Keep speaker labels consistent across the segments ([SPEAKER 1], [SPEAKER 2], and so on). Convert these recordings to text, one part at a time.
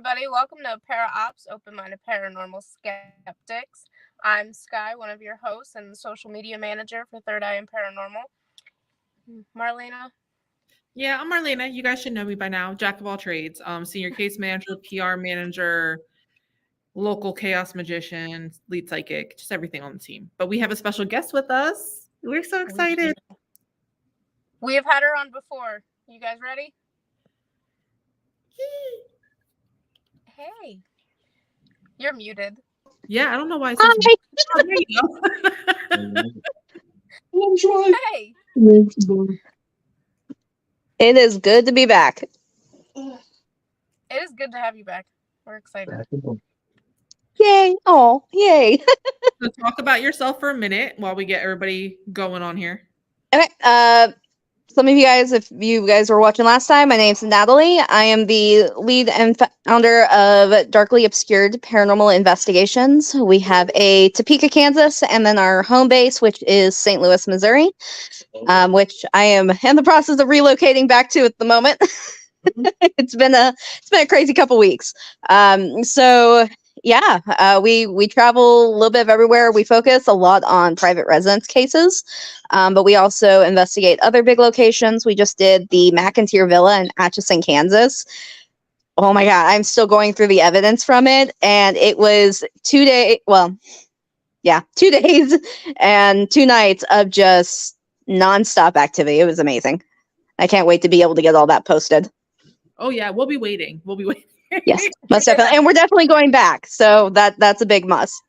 [SPEAKER 1] everybody. Welcome to Para-Ops, Open-Minded Paranormal Skeptics. I'm Sky, one of your hosts and the social media manager for Third Eye and Paranormal. Marlena?
[SPEAKER 2] Yeah, I'm Marlena. You guys should know me by now. Jack of all trades. Senior case manager, PR manager, local chaos magician, lead psychic, just everything on the team. But we have a special guest with us. We're so excited.
[SPEAKER 1] We have had her on before. You guys ready? Hey. You're muted.
[SPEAKER 2] Yeah, I don't know why.
[SPEAKER 3] Hi.
[SPEAKER 2] Oh, there you
[SPEAKER 3] go.
[SPEAKER 1] Hey.
[SPEAKER 3] It is good to be back.
[SPEAKER 1] It is good to have you back. We're excited.
[SPEAKER 3] Yay. Oh, yay.
[SPEAKER 2] So talk about yourself for a minute while we get everybody going on here.
[SPEAKER 3] Okay. Some of you guys, if you guys were watching last time, my name's Natalie. I am the lead and founder of Darkly Obscured Paranormal Investigations. We have a Topeka, Kansas, and then our home base, which is St. Louis, Missouri, which I am in the process of relocating back to at the moment. It's been a crazy couple weeks. We travel a little bit of everywhere. We focus a lot on private residence cases, but we also investigate other big locations. We just did the McIntyre Villa in Atchison, Kansas. Oh my God, I'm still going through the evidence from it. And it was 2 days and 2 nights of just nonstop activity. It was amazing. I can't wait to be able to get all that posted.
[SPEAKER 2] Oh yeah, we'll be waiting.
[SPEAKER 3] Yes, most definitely. And we're definitely going back. So that's a big must.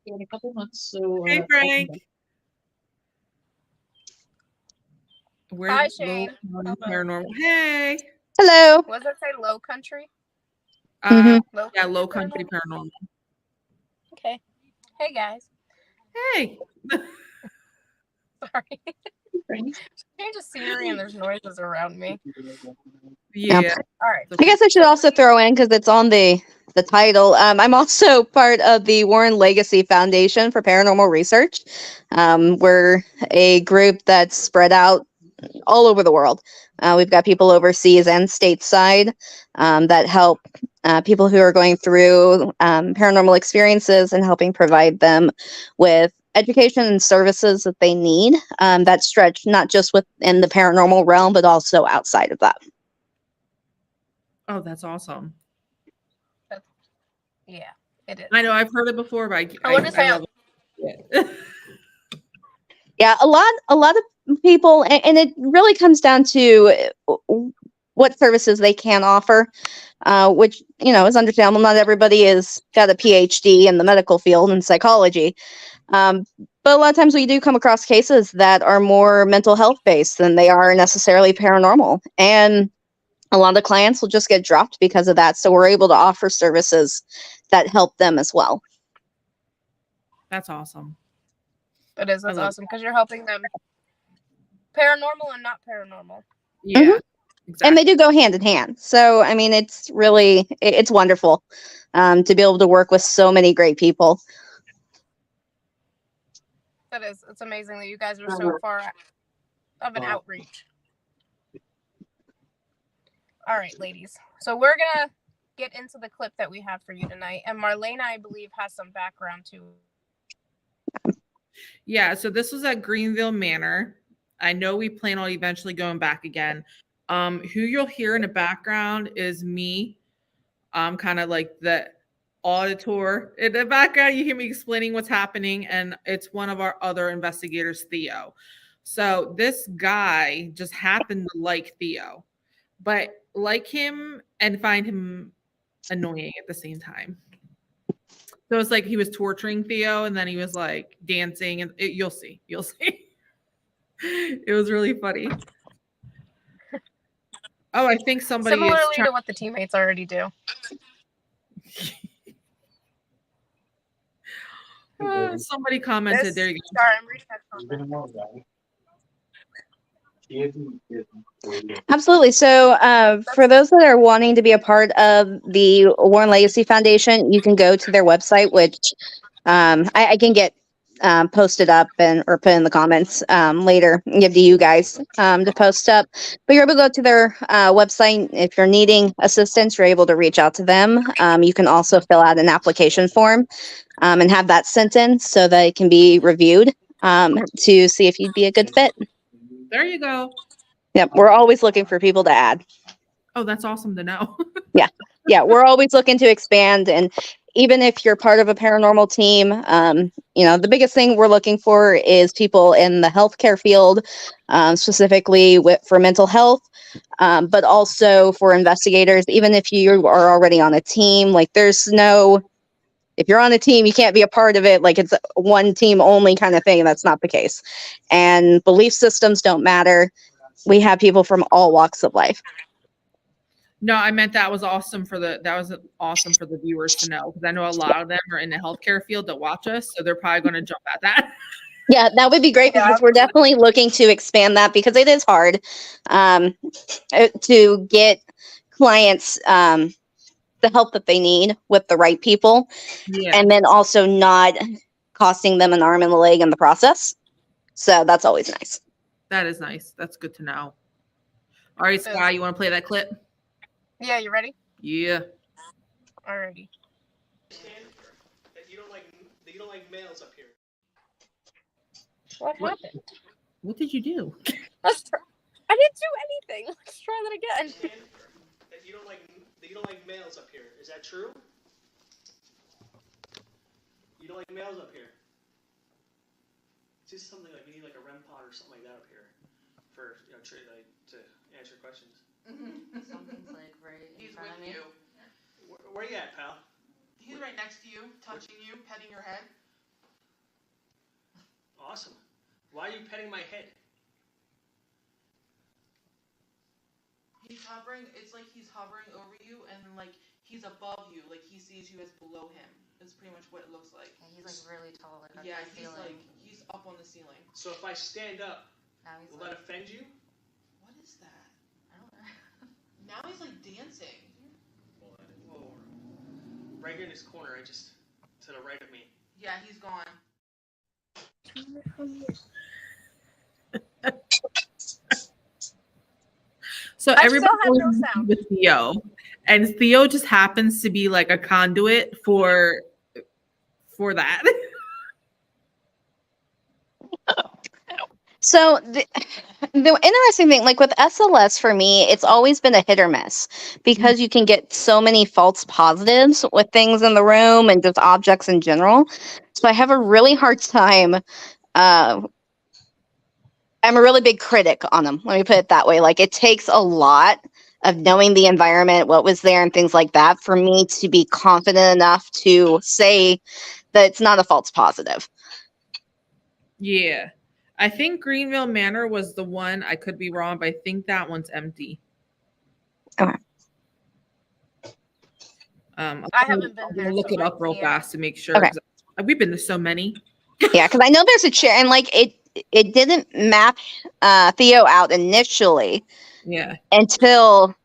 [SPEAKER 4] In a couple months. So
[SPEAKER 2] hey Frank.
[SPEAKER 1] Hi Shane.
[SPEAKER 2] Paranormal. Hey.
[SPEAKER 3] Hello.
[SPEAKER 1] What does it say? Low country?
[SPEAKER 2] Low country paranormal.
[SPEAKER 1] Okay. Hey guys.
[SPEAKER 2] Hey.
[SPEAKER 1] Sorry. Change of scenery and there's noises around me.
[SPEAKER 2] Yeah.
[SPEAKER 1] All right.
[SPEAKER 3] I guess I should also throw in, because it's on the title. I'm also part of the Warren Legacy Foundation for Paranormal Research. We're a group that's spread out all over the world. We've got people overseas and stateside that help people who are going through paranormal experiences and helping provide them with education and services that they need that stretch not just within the paranormal realm, but also outside of that.
[SPEAKER 2] Oh, that's awesome.
[SPEAKER 1] Yeah, it is.
[SPEAKER 2] I know I've heard it before, but
[SPEAKER 1] I love
[SPEAKER 2] it.
[SPEAKER 3] Yeah, a lot of people, and it really comes down to what services they can offer, which, is understandable. Not everybody has got a PhD in the medical field in psychology. But a lot of times we do come across cases that are more mental health based than they are necessarily paranormal. And a lot of clients will just get dropped because of that. So we're able to offer services that help them as well.
[SPEAKER 2] That's awesome.
[SPEAKER 1] It is. That's awesome because you're helping them paranormal and not paranormal.
[SPEAKER 2] Yeah.
[SPEAKER 3] Mm-hmm.
[SPEAKER 2] Exactly.
[SPEAKER 3] And they do go hand in hand. So, I mean, it's really, it's wonderful to be able to work with so many great people.
[SPEAKER 1] It is. It's amazing that you guys are so far of an outreach. All right, ladies. So we're going to get into the clip that we have for you tonight. And Marlena, I believe, has some background too.
[SPEAKER 2] Yeah, so this was at Greenville Manor. I know we plan on eventually going back again. Who you'll hear in the background is me. Kind of like the auditor. In the background, you hear me explaining what's happening, and it's one of our other investigators, Theo. So this guy just happened to like Theo, but like him and find him annoying at the same time. So it's like he was torturing Theo, and then he was like dancing, and you'll see. It was really funny. Oh, I think somebody
[SPEAKER 1] similarly to what the teammates already do.
[SPEAKER 2] Somebody commented. There you go.
[SPEAKER 1] Sorry, I'm reading that comment.
[SPEAKER 3] Absolutely. So for those that are wanting to be a part of the Warren Legacy Foundation, you can go to their website, which I can get post it up or put in the comments later and give to you guys to post up. But you're able to go to their website. If you're needing assistance, you're able to reach out to them. You can also fill out an application form and have that sent in so that it can be reviewed to see if you'd be a good fit.
[SPEAKER 2] There you go.
[SPEAKER 3] Yep, we're always looking for people to add.
[SPEAKER 2] Oh, that's awesome to know.
[SPEAKER 3] Yeah, we're always looking to expand. And even if you're part of a paranormal team, the biggest thing we're looking for is people in the healthcare field, specifically for mental health, but also for investigators. Even if you are already on a team, like if you're on a team, you can't be a part of it. Like it's one team only kind of thing. That's not the case. And belief systems don't matter. We have people from all walks of life.
[SPEAKER 2] No, I meant that was awesome for the viewers to know, because I know a lot of them are in the healthcare field that watch us, so they're probably going to jump at that.
[SPEAKER 3] Yeah, that would be great because we're definitely looking to expand that because it is hard to get clients the help that they need with the right people, and then also not costing them an arm and a leg in the process. So that's always nice.
[SPEAKER 2] That is nice. That's good to know. All right, Sky, you want to play that clip?
[SPEAKER 1] Yeah, you ready?
[SPEAKER 2] Yeah.
[SPEAKER 1] Alrighty.
[SPEAKER 5] You don't like males up here.
[SPEAKER 1] What happened?
[SPEAKER 2] What did you do?
[SPEAKER 1] Let's try. I didn't do anything. Let's try that again.
[SPEAKER 5] You don't like males up here. Is that true? You don't like males up here. It's just something like you need like a REM pod or something like that up here for to answer questions.
[SPEAKER 6] Something's like right in
[SPEAKER 7] He's
[SPEAKER 6] front
[SPEAKER 7] with
[SPEAKER 6] of me.
[SPEAKER 7] you.
[SPEAKER 5] Where you at, pal?
[SPEAKER 7] He's right next to you, touching you, petting your head.
[SPEAKER 5] Awesome. Why are you petting my head?
[SPEAKER 7] He's hovering. It's like he's hovering over you, and like he's above you, like he sees you as below him. That's pretty much what it looks like.
[SPEAKER 6] And he's like really tall, like up
[SPEAKER 7] Yeah,
[SPEAKER 6] the
[SPEAKER 7] he's
[SPEAKER 6] ceiling.
[SPEAKER 7] he's up on the ceiling.
[SPEAKER 5] So if I stand up,
[SPEAKER 6] Now he's
[SPEAKER 5] will
[SPEAKER 6] like,
[SPEAKER 5] that offend you?
[SPEAKER 7] What is that?
[SPEAKER 6] I don't know.
[SPEAKER 7] Now he's like dancing.
[SPEAKER 5] Whoa. Right here in this corner, just to the right of me.
[SPEAKER 7] Yeah, he's gone.
[SPEAKER 2] So
[SPEAKER 1] I still
[SPEAKER 2] everybody
[SPEAKER 1] have no
[SPEAKER 2] goes
[SPEAKER 1] sound.
[SPEAKER 2] with Theo, and Theo just happens to be like a conduit for that.
[SPEAKER 3] So the interesting thing, like with SLS for me, it's always been a hit or miss because you can get so many false positives with things in the room and just objects in general. So I have a really hard time. I'm a really big critic on them. Let me put it that way. Like it takes a lot of knowing the environment, what was there, and things like that for me to be confident enough to say that it's not a false positive.
[SPEAKER 2] Yeah. I think Greenville Manor was the one. I could be wrong, but I think that one's empty.
[SPEAKER 3] Okay.
[SPEAKER 1] I haven't been there.
[SPEAKER 2] Look
[SPEAKER 1] so
[SPEAKER 2] it up real
[SPEAKER 1] yeah.
[SPEAKER 2] fast to make sure.
[SPEAKER 3] Okay.
[SPEAKER 2] 'Cause we've been to so many.
[SPEAKER 3] Yeah, because I know there's a chair, and like it didn't map Theo out initially
[SPEAKER 2] Yeah.
[SPEAKER 3] until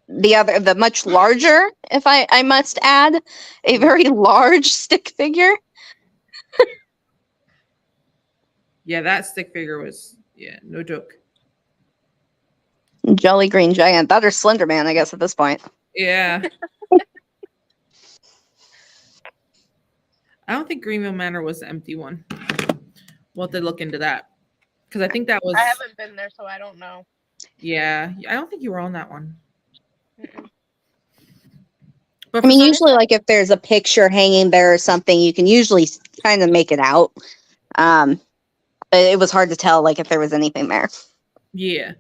[SPEAKER 3] the much larger, if I must add, a very large stick figure.
[SPEAKER 2] Yeah, that stick figure was, no joke.
[SPEAKER 3] Jolly Green Giant, that or Slender Man, I guess at this point.
[SPEAKER 2] Yeah. I don't think Greenville Manor was the empty one. We'll have to look into that. Because I think that was.
[SPEAKER 1] I haven't been there, so I don't know.
[SPEAKER 2] Yeah. I don't think you were on that one.
[SPEAKER 1] Mm-mm.
[SPEAKER 2] But
[SPEAKER 3] I mean, usually, like if there's a picture hanging there or something, you can usually kind of make it out. But it was hard to tell, like if there was anything there.
[SPEAKER 2] Yeah.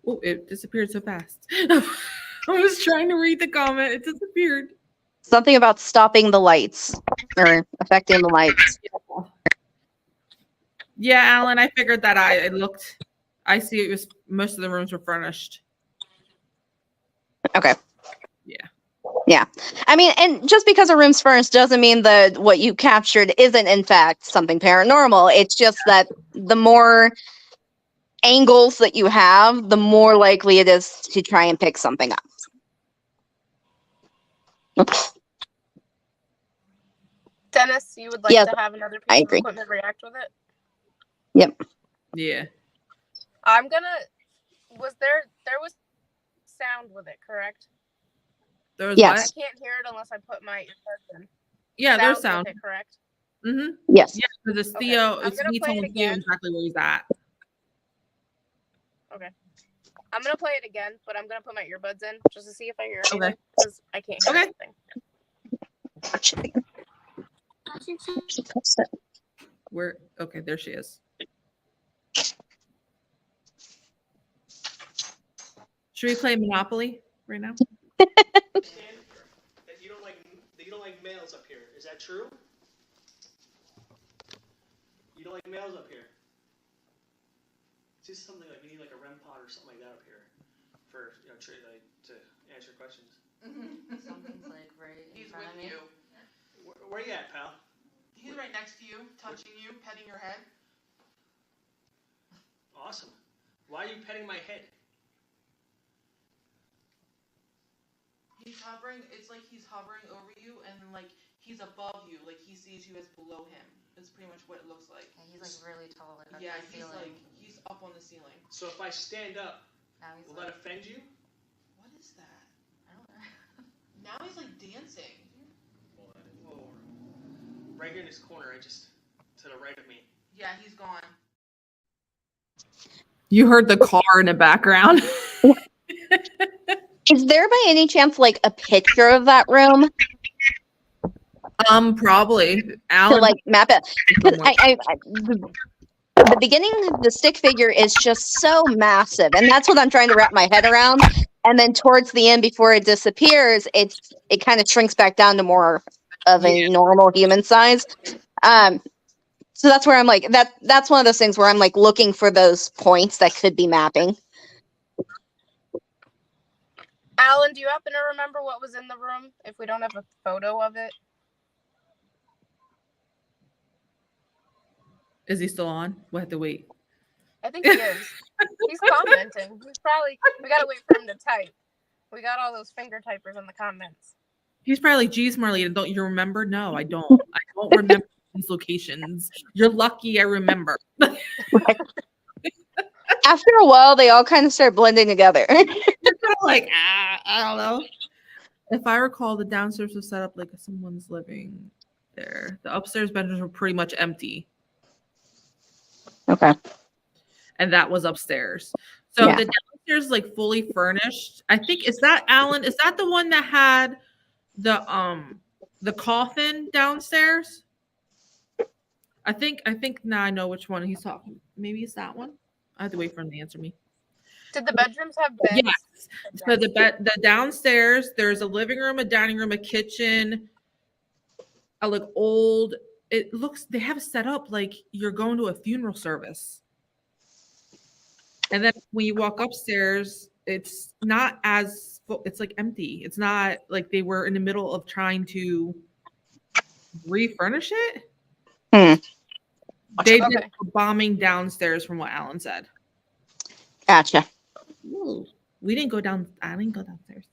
[SPEAKER 2] Oh, it disappeared so fast. I was trying to read the comment. It disappeared.
[SPEAKER 3] Something about stopping the lights or affecting the lights.
[SPEAKER 2] Yeah, Alan, I figured that I looked. I see it was most of the rooms were furnished.
[SPEAKER 3] Okay.
[SPEAKER 2] Yeah.
[SPEAKER 3] Yeah. I mean, and just because a room's furnished doesn't mean that what you captured isn't in fact something paranormal. It's just that the more angles that you have, the more likely it is to try and pick something up.
[SPEAKER 1] Dennis, you would like
[SPEAKER 3] Yes,
[SPEAKER 1] to have another
[SPEAKER 3] I
[SPEAKER 1] piece of
[SPEAKER 3] agree.
[SPEAKER 1] equipment react with it?
[SPEAKER 2] Yeah.
[SPEAKER 1] I'm gonna. There was sound with it, correct?
[SPEAKER 2] There was
[SPEAKER 1] I
[SPEAKER 3] Yes.
[SPEAKER 1] can't hear it unless I put my earbuds in.
[SPEAKER 2] what? Yeah, there's sound.
[SPEAKER 1] with it, correct?
[SPEAKER 2] Mm-hmm.
[SPEAKER 3] Yes.
[SPEAKER 2] Yeah, because it's
[SPEAKER 1] Okay,
[SPEAKER 2] Theo.
[SPEAKER 1] I'm
[SPEAKER 2] It's
[SPEAKER 1] gonna
[SPEAKER 2] me
[SPEAKER 1] play it
[SPEAKER 2] telling Theo
[SPEAKER 1] again.
[SPEAKER 2] exactly where he's at.
[SPEAKER 1] I'm gonna play it again, but I'm gonna put my earbuds in just to see if I hear
[SPEAKER 2] Okay.
[SPEAKER 1] anything because I can't hear
[SPEAKER 2] Okay.
[SPEAKER 1] anything.
[SPEAKER 2] Where? Okay, there she is. Should we play Monopoly right now?
[SPEAKER 5] Understand that you don't like males up here. Is that true? You don't like males up here. It's just something like we need like a REM pod or something like that up here for to answer questions.
[SPEAKER 6] Something's like right in
[SPEAKER 7] He's
[SPEAKER 6] front
[SPEAKER 7] with
[SPEAKER 6] of me.
[SPEAKER 7] you.
[SPEAKER 5] Where you at, pal?
[SPEAKER 7] He's right next to you, touching you, petting your head.
[SPEAKER 5] Awesome. Why are you petting my head?
[SPEAKER 7] He's hovering. It's like he's hovering over you, and like he's above you, like he sees you as below him. It's pretty much what it looks like.
[SPEAKER 6] Yeah, he's like really tall, like up
[SPEAKER 7] Yeah,
[SPEAKER 6] the
[SPEAKER 7] he's
[SPEAKER 6] ceiling.
[SPEAKER 7] like he's up on the ceiling.
[SPEAKER 5] So if I stand up,
[SPEAKER 6] Now he's
[SPEAKER 5] will
[SPEAKER 6] like,
[SPEAKER 5] that offend you?
[SPEAKER 7] What is that?
[SPEAKER 6] I don't know.
[SPEAKER 7] Now he's like dancing.
[SPEAKER 5] Whoa. Right here in this corner, to the right of me.
[SPEAKER 7] Yeah, he's gone.
[SPEAKER 2] You heard the car in the background.
[SPEAKER 3] Is there by any chance like a picture of that room
[SPEAKER 2] Probably.
[SPEAKER 3] to
[SPEAKER 2] Alan.
[SPEAKER 3] like map it? 'Cause
[SPEAKER 2] somewhere.
[SPEAKER 3] the beginning, the stick figure is just so massive, and that's what I'm trying to wrap my head around. And then towards the end, before it disappears, it kind of shrinks back down to more of a normal human size. So that's where I'm like that's one of those things where I'm like looking for those points that could be mapping.
[SPEAKER 1] Alan, do you happen to remember what was in the room? If we don't have a photo of it,
[SPEAKER 2] Is he still on? We'll have to wait.
[SPEAKER 1] I think he is. He's commenting. We gotta wait for him to type. We got all those finger typers in the comments.
[SPEAKER 2] He's probably like, geez, Marlene, don't you remember? No, I don't. I don't remember these locations. You're lucky I remember.
[SPEAKER 3] After a while, they all kind of start blending together.
[SPEAKER 2] Like, I don't know. If I recall, the downstairs was set up like someone's living there. The upstairs bedrooms were pretty much empty.
[SPEAKER 3] Okay.
[SPEAKER 2] And that was upstairs. So
[SPEAKER 3] Yeah.
[SPEAKER 2] the downstairs is like fully furnished. I think is that Alan? Is that the one that had the coffin downstairs? I think now I know which one he's talking. Maybe it's that one. I have to wait for him to answer me.
[SPEAKER 1] Did the bedrooms have beds?
[SPEAKER 2] Yes. So the downstairs, there's a living room, a dining room, a kitchen, a like old. It looks they have it set up like you're going to a funeral service. And then when you walk upstairs, it's not as it's like empty. It's not like they were in the middle of trying to refurnish it. They did a bombing downstairs, from what Alan said.
[SPEAKER 3] Gotcha.
[SPEAKER 2] Ooh, we didn't go down. I didn't go downstairs.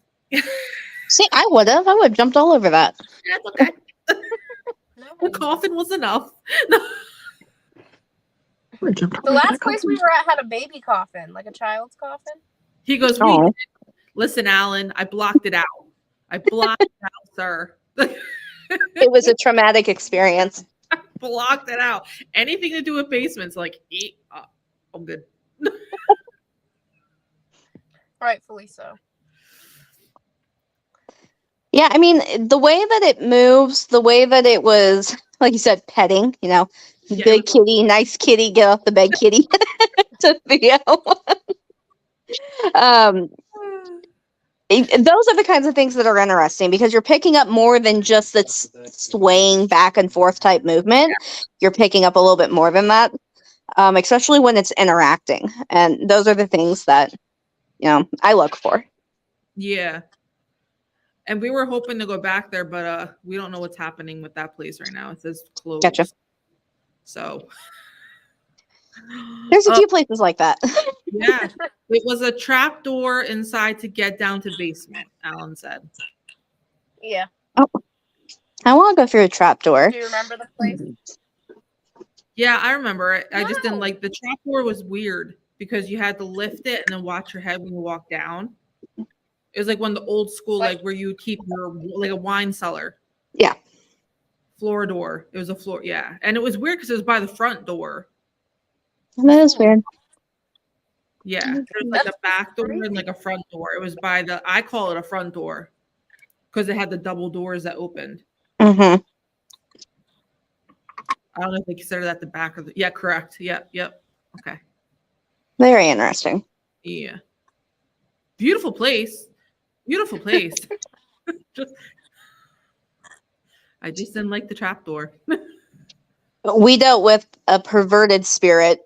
[SPEAKER 3] See, I would have jumped all over that.
[SPEAKER 2] That's okay. The coffin was enough.
[SPEAKER 1] The last place we were at had a baby coffin, like a child's coffin.
[SPEAKER 2] He goes,
[SPEAKER 3] Oh.
[SPEAKER 2] listen, Alan, I blocked it out. I blocked it out, sir.
[SPEAKER 3] It was a traumatic experience.
[SPEAKER 2] I blocked it out. Anything to do with basements, like, I'm good.
[SPEAKER 1] Rightfully so.
[SPEAKER 3] Yeah, I mean, the way that it moves, the way that it was, like you said, petting,
[SPEAKER 2] Yeah.
[SPEAKER 3] big kitty, nice kitty, get off the bed, kitty, to Theo. Those are the kinds of things that are interesting because you're picking up more than just this swaying back and forth type movement. You're picking up a little bit more than that, especially when it's interacting. And those are the things that, I look for.
[SPEAKER 2] Yeah. And we were hoping to go back there, but we don't know what's happening with that place right now. It says closed.
[SPEAKER 3] Gotcha.
[SPEAKER 2] So
[SPEAKER 3] There's a few places like that.
[SPEAKER 2] Yeah. It was a trap door inside to get down to basement, Alan said.
[SPEAKER 1] Yeah.
[SPEAKER 3] Oh. I want to go through a trapdoor.
[SPEAKER 1] Do you remember the place?
[SPEAKER 2] Yeah, I remember it. I just didn't
[SPEAKER 1] No.
[SPEAKER 2] like the trap door was weird because you had to lift it and then watch your head when you walk down. It was like one of the old school,
[SPEAKER 1] Like-
[SPEAKER 2] like where you keep your like a wine cellar.
[SPEAKER 3] Yeah.
[SPEAKER 2] Floor door. It was a floor, yeah. And it was weird because it was by the front door.
[SPEAKER 3] That is weird.
[SPEAKER 2] Yeah. There's like a
[SPEAKER 1] That's
[SPEAKER 2] back door
[SPEAKER 1] crazy.
[SPEAKER 2] and like a front door. It was by the I call it a front door because it had the double doors that opened.
[SPEAKER 3] Mm-hmm.
[SPEAKER 2] I don't know if they consider that the back of the yeah, correct. Yep. Okay.
[SPEAKER 3] Very interesting.
[SPEAKER 2] Yeah. Beautiful place. Beautiful place. I just didn't like the trap door.
[SPEAKER 3] We dealt with a perverted spirit,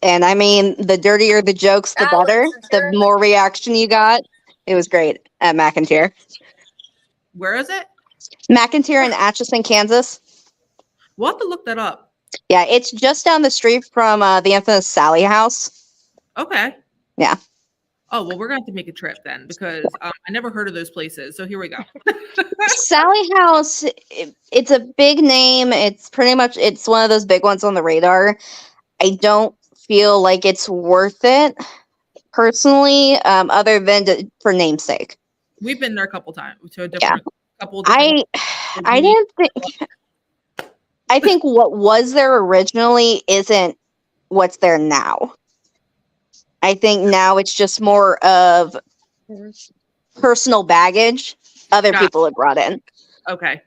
[SPEAKER 3] and I mean, the dirtier the jokes, the
[SPEAKER 1] Alex,
[SPEAKER 3] better.
[SPEAKER 1] is
[SPEAKER 3] The
[SPEAKER 1] there-
[SPEAKER 3] more reaction you got. It was great at McIntyre.
[SPEAKER 2] Where is it?
[SPEAKER 3] McIntyre in Atchison, Kansas.
[SPEAKER 2] We'll have to look that up.
[SPEAKER 3] Yeah, it's just down the street from the infamous Sally House.
[SPEAKER 2] Okay.
[SPEAKER 3] Yeah.
[SPEAKER 2] Oh, well, we're going to have to make a trip then because I never heard of those places. So here we go.
[SPEAKER 3] Sally House, it's a big name. It's pretty much, it's one of those big ones on the radar. I don't feel like it's worth it personally, other than for namesake.
[SPEAKER 2] We've been there a couple times to a
[SPEAKER 3] Yeah.
[SPEAKER 2] different couple. Different,
[SPEAKER 3] I didn't think. I think what was there originally isn't what's there now. I think now it's just more of personal baggage other
[SPEAKER 2] Got
[SPEAKER 3] people have brought in.
[SPEAKER 2] Okay.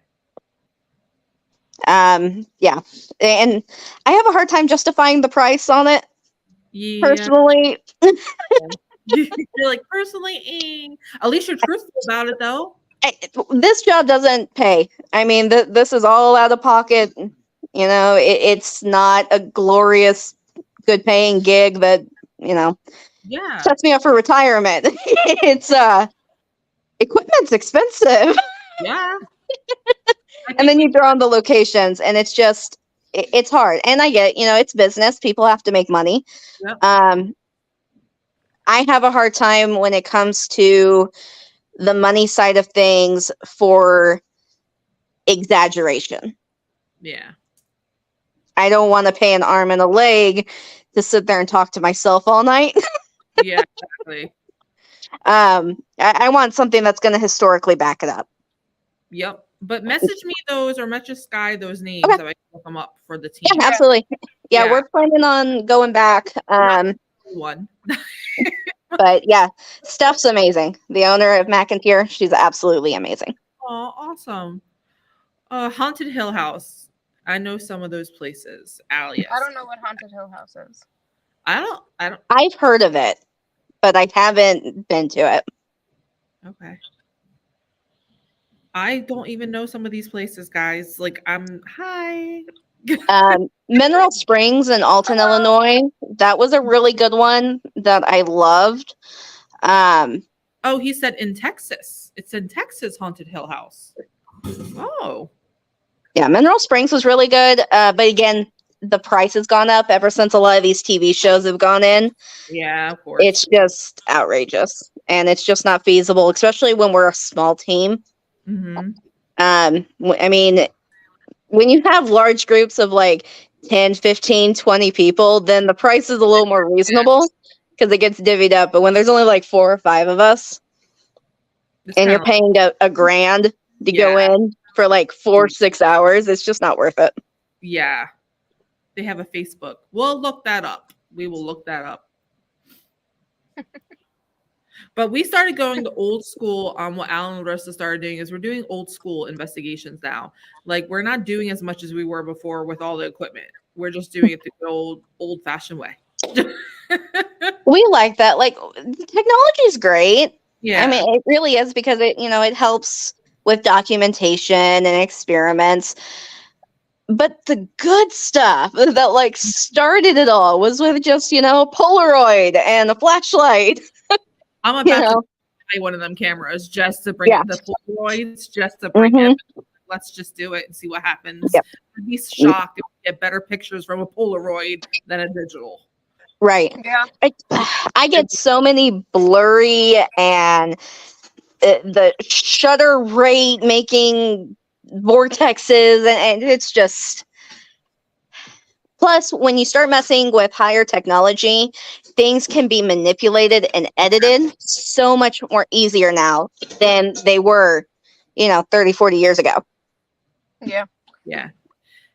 [SPEAKER 3] Yeah, and I have a hard time justifying the price on it
[SPEAKER 2] Yeah.
[SPEAKER 3] personally.
[SPEAKER 2] You're like, personally, at least you're truthful about it though.
[SPEAKER 3] This job doesn't pay. I mean, this is all out of pocket. You know, it's not a glorious, good paying gig that, you know,
[SPEAKER 2] Yeah.
[SPEAKER 3] sets me up for retirement. It's equipment's expensive.
[SPEAKER 2] Yeah.
[SPEAKER 3] And then you throw on the locations and it's just it's hard. And I get, you know, it's business. People have to make money.
[SPEAKER 2] Yep.
[SPEAKER 3] I have a hard time when it comes to the money side of things for exaggeration.
[SPEAKER 2] Yeah.
[SPEAKER 3] I don't want to pay an arm and a leg to sit there and talk to myself all night.
[SPEAKER 2] Yeah, exactly.
[SPEAKER 3] I want something that's going to historically back it up.
[SPEAKER 2] Yep. But message me those or message Sky those names
[SPEAKER 3] Okay.
[SPEAKER 2] so I can look them up for the team.
[SPEAKER 3] Yeah, absolutely. Yeah,
[SPEAKER 2] Yeah.
[SPEAKER 3] we're planning on going back.
[SPEAKER 2] One.
[SPEAKER 3] But yeah, Steph's amazing. The owner of McIntyre, she's absolutely amazing.
[SPEAKER 2] Oh, awesome. Haunted Hill House. I know some of those places. Alias.
[SPEAKER 1] I don't know what Haunted Hill House is.
[SPEAKER 2] I don't.
[SPEAKER 3] I've heard of it, but I haven't been to it.
[SPEAKER 2] Okay. I don't even know some of these places, guys. Like, hi.
[SPEAKER 3] Mineral Springs in Alton, Illinois. That was a really good one that I loved.
[SPEAKER 2] Oh, he said in Texas. It's in Texas, Haunted Hill House. Oh.
[SPEAKER 3] Yeah, Mineral Springs was really good. But again, the price has gone up ever since a lot of these TV shows have gone in.
[SPEAKER 2] Yeah, of course.
[SPEAKER 3] It's just outrageous. And it's just not feasible, especially when we're a small team.
[SPEAKER 2] Mm-hmm.
[SPEAKER 3] I mean, when you have large groups of like 10, 15, 20 people, then the price is a little more reasonable because it gets divvied up. But when there's only like 4 or 5 of us and you're paying a grand to go in for like 4 or 6 hours, it's just not worth it.
[SPEAKER 2] Yeah. They have a Facebook. We'll look that up. We will look that up. But we started going to old school. What Alan and Ressa started doing is we're doing old school investigations now. Like, we're not doing as much as we were before with all the equipment. We're just doing it the old fashioned way.
[SPEAKER 3] We like that. Like, technology is great.
[SPEAKER 2] Yeah.
[SPEAKER 3] I mean, it really is because it helps with documentation and experiments. But the good stuff that like started it all was with just, Polaroid and a flashlight.
[SPEAKER 2] I'm about to buy one of them cameras just to bring the Polaroids, just to bring it. Let's just do it and see what happens.
[SPEAKER 3] Yep.
[SPEAKER 2] I'd be shocked if we get better pictures from a Polaroid than a digital.
[SPEAKER 3] Right.
[SPEAKER 1] Yeah.
[SPEAKER 3] I get so many blurry and the shutter rate making vortexes, and it's just. Plus, when you start messing with higher technology, things can be manipulated and edited so much more easier now than they were, 30, 40 years ago.
[SPEAKER 1] Yeah.
[SPEAKER 2] Yeah.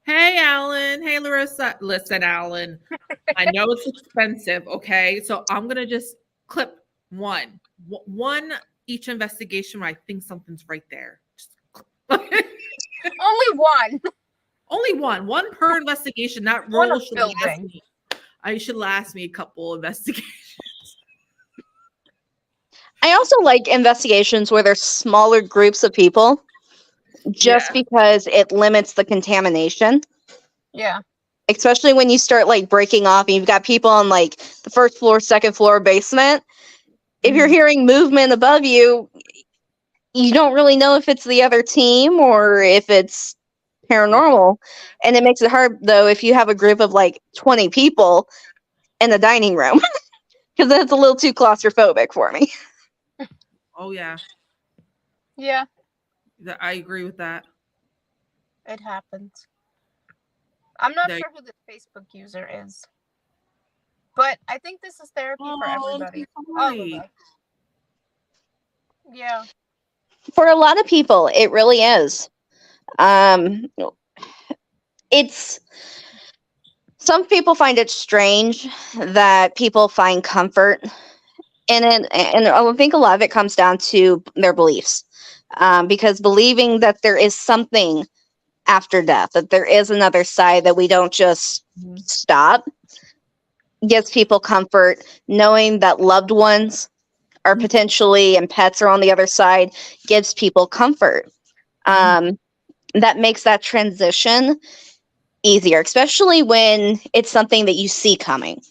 [SPEAKER 2] Hey, Alan. Hey, Larissa. Listen, Alan, I know it's expensive, okay? So I'm going to just clip one each investigation where I think something's right there.
[SPEAKER 1] Only one.
[SPEAKER 2] Only one per investigation. That
[SPEAKER 1] One
[SPEAKER 2] role
[SPEAKER 1] of
[SPEAKER 2] should last
[SPEAKER 1] building.
[SPEAKER 2] me. I should last me a couple investigations.
[SPEAKER 3] I also like investigations where there's smaller groups of people just because it limits the contamination.
[SPEAKER 1] Yeah.
[SPEAKER 3] Especially when you start like breaking off and you've got people on like the first floor, second floor, basement. If you're hearing movement above you, you don't really know if it's the other team or if it's paranormal. And it makes it hard though if you have a group of like 20 people in the dining room, because that's a little too claustrophobic for me.
[SPEAKER 2] Oh, yeah.
[SPEAKER 1] Yeah.
[SPEAKER 2] I agree with that.
[SPEAKER 1] It happens. I'm not
[SPEAKER 2] There-
[SPEAKER 1] sure who this Facebook user is, but I think this is therapy for everybody. All of us. Yeah.
[SPEAKER 3] For a lot of people, it really is. It's some people find it strange that people find comfort in it, and I think a lot of it comes down to their beliefs, because believing that there is something after death, that there is another side, that we don't just stop, gives people comfort. Knowing that loved ones are potentially and pets are on the other side gives people comfort. That makes that transition easier, especially when it's something that you see coming,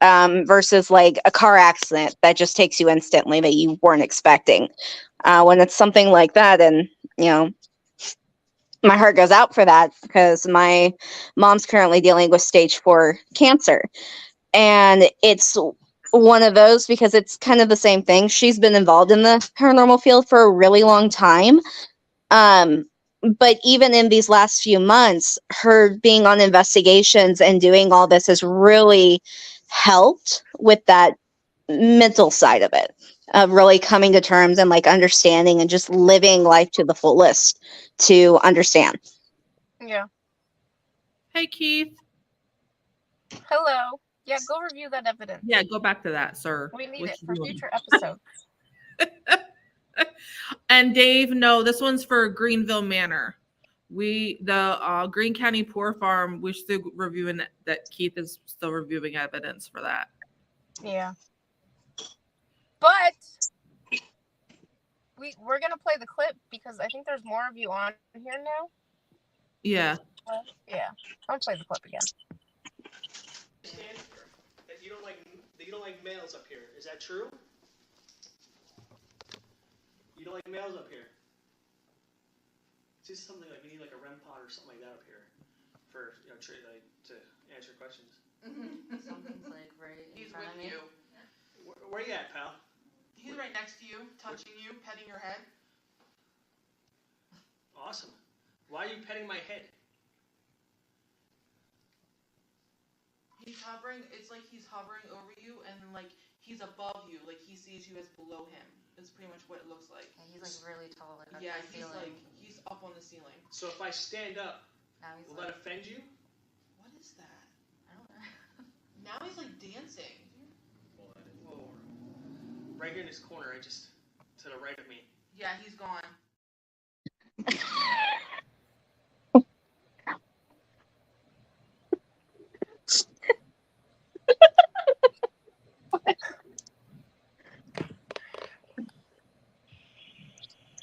[SPEAKER 3] versus like a car accident that just takes you instantly that you weren't expecting. When it's something like that, and my heart goes out for that, because my mom's currently dealing with stage 4 cancer, and it's one of those because it's kind of the same thing. She's been involved in the paranormal field for a really long time. But even in these last few months, her being on investigations and doing all this has really helped with that mental side of it, of really coming to terms and like understanding and just living life to the fullest to understand.
[SPEAKER 1] Yeah.
[SPEAKER 2] Hey, Keith.
[SPEAKER 1] Hello. Yeah, go review that evidence.
[SPEAKER 2] Yeah, go back to that, sir.
[SPEAKER 1] We need
[SPEAKER 2] What
[SPEAKER 1] it
[SPEAKER 2] you
[SPEAKER 1] for
[SPEAKER 2] doing?
[SPEAKER 1] future episodes.
[SPEAKER 2] And Dave, no, this one's for Greenville Manor. The Greene County Poor Farm, we're still reviewing that. Keith is still reviewing evidence for that.
[SPEAKER 1] Yeah. But we're gonna play the clip because I think there's more of you on here now.
[SPEAKER 2] Yeah.
[SPEAKER 1] Yeah. I'll play the clip again.
[SPEAKER 5] That you don't like males up here. Is that true? You don't like males up here. It's just something like we need like a REM pod or something like that up here for to answer questions.
[SPEAKER 6] Something's like right in
[SPEAKER 7] He's
[SPEAKER 6] front
[SPEAKER 7] with
[SPEAKER 6] of me.
[SPEAKER 7] you.
[SPEAKER 5] Where you at, pal?
[SPEAKER 7] He's right next to you, touching you, petting your head.
[SPEAKER 5] Awesome. Why are you petting my head?
[SPEAKER 7] He's hovering. It's like he's hovering over you, and like he's above you, like he sees you as below him. It's pretty much what it looks like.
[SPEAKER 6] Yeah, he's like really tall, like up
[SPEAKER 7] Yeah,
[SPEAKER 6] the
[SPEAKER 7] he's
[SPEAKER 6] ceiling.
[SPEAKER 7] like he's up on the ceiling.
[SPEAKER 5] So if I stand up,
[SPEAKER 6] Now he's
[SPEAKER 5] will
[SPEAKER 6] like,
[SPEAKER 5] that offend you?
[SPEAKER 7] What is that?
[SPEAKER 6] I don't know.
[SPEAKER 7] Now he's like dancing.
[SPEAKER 5] Whoa. Right here in this corner, right just to the right of me.
[SPEAKER 7] Yeah, he's gone.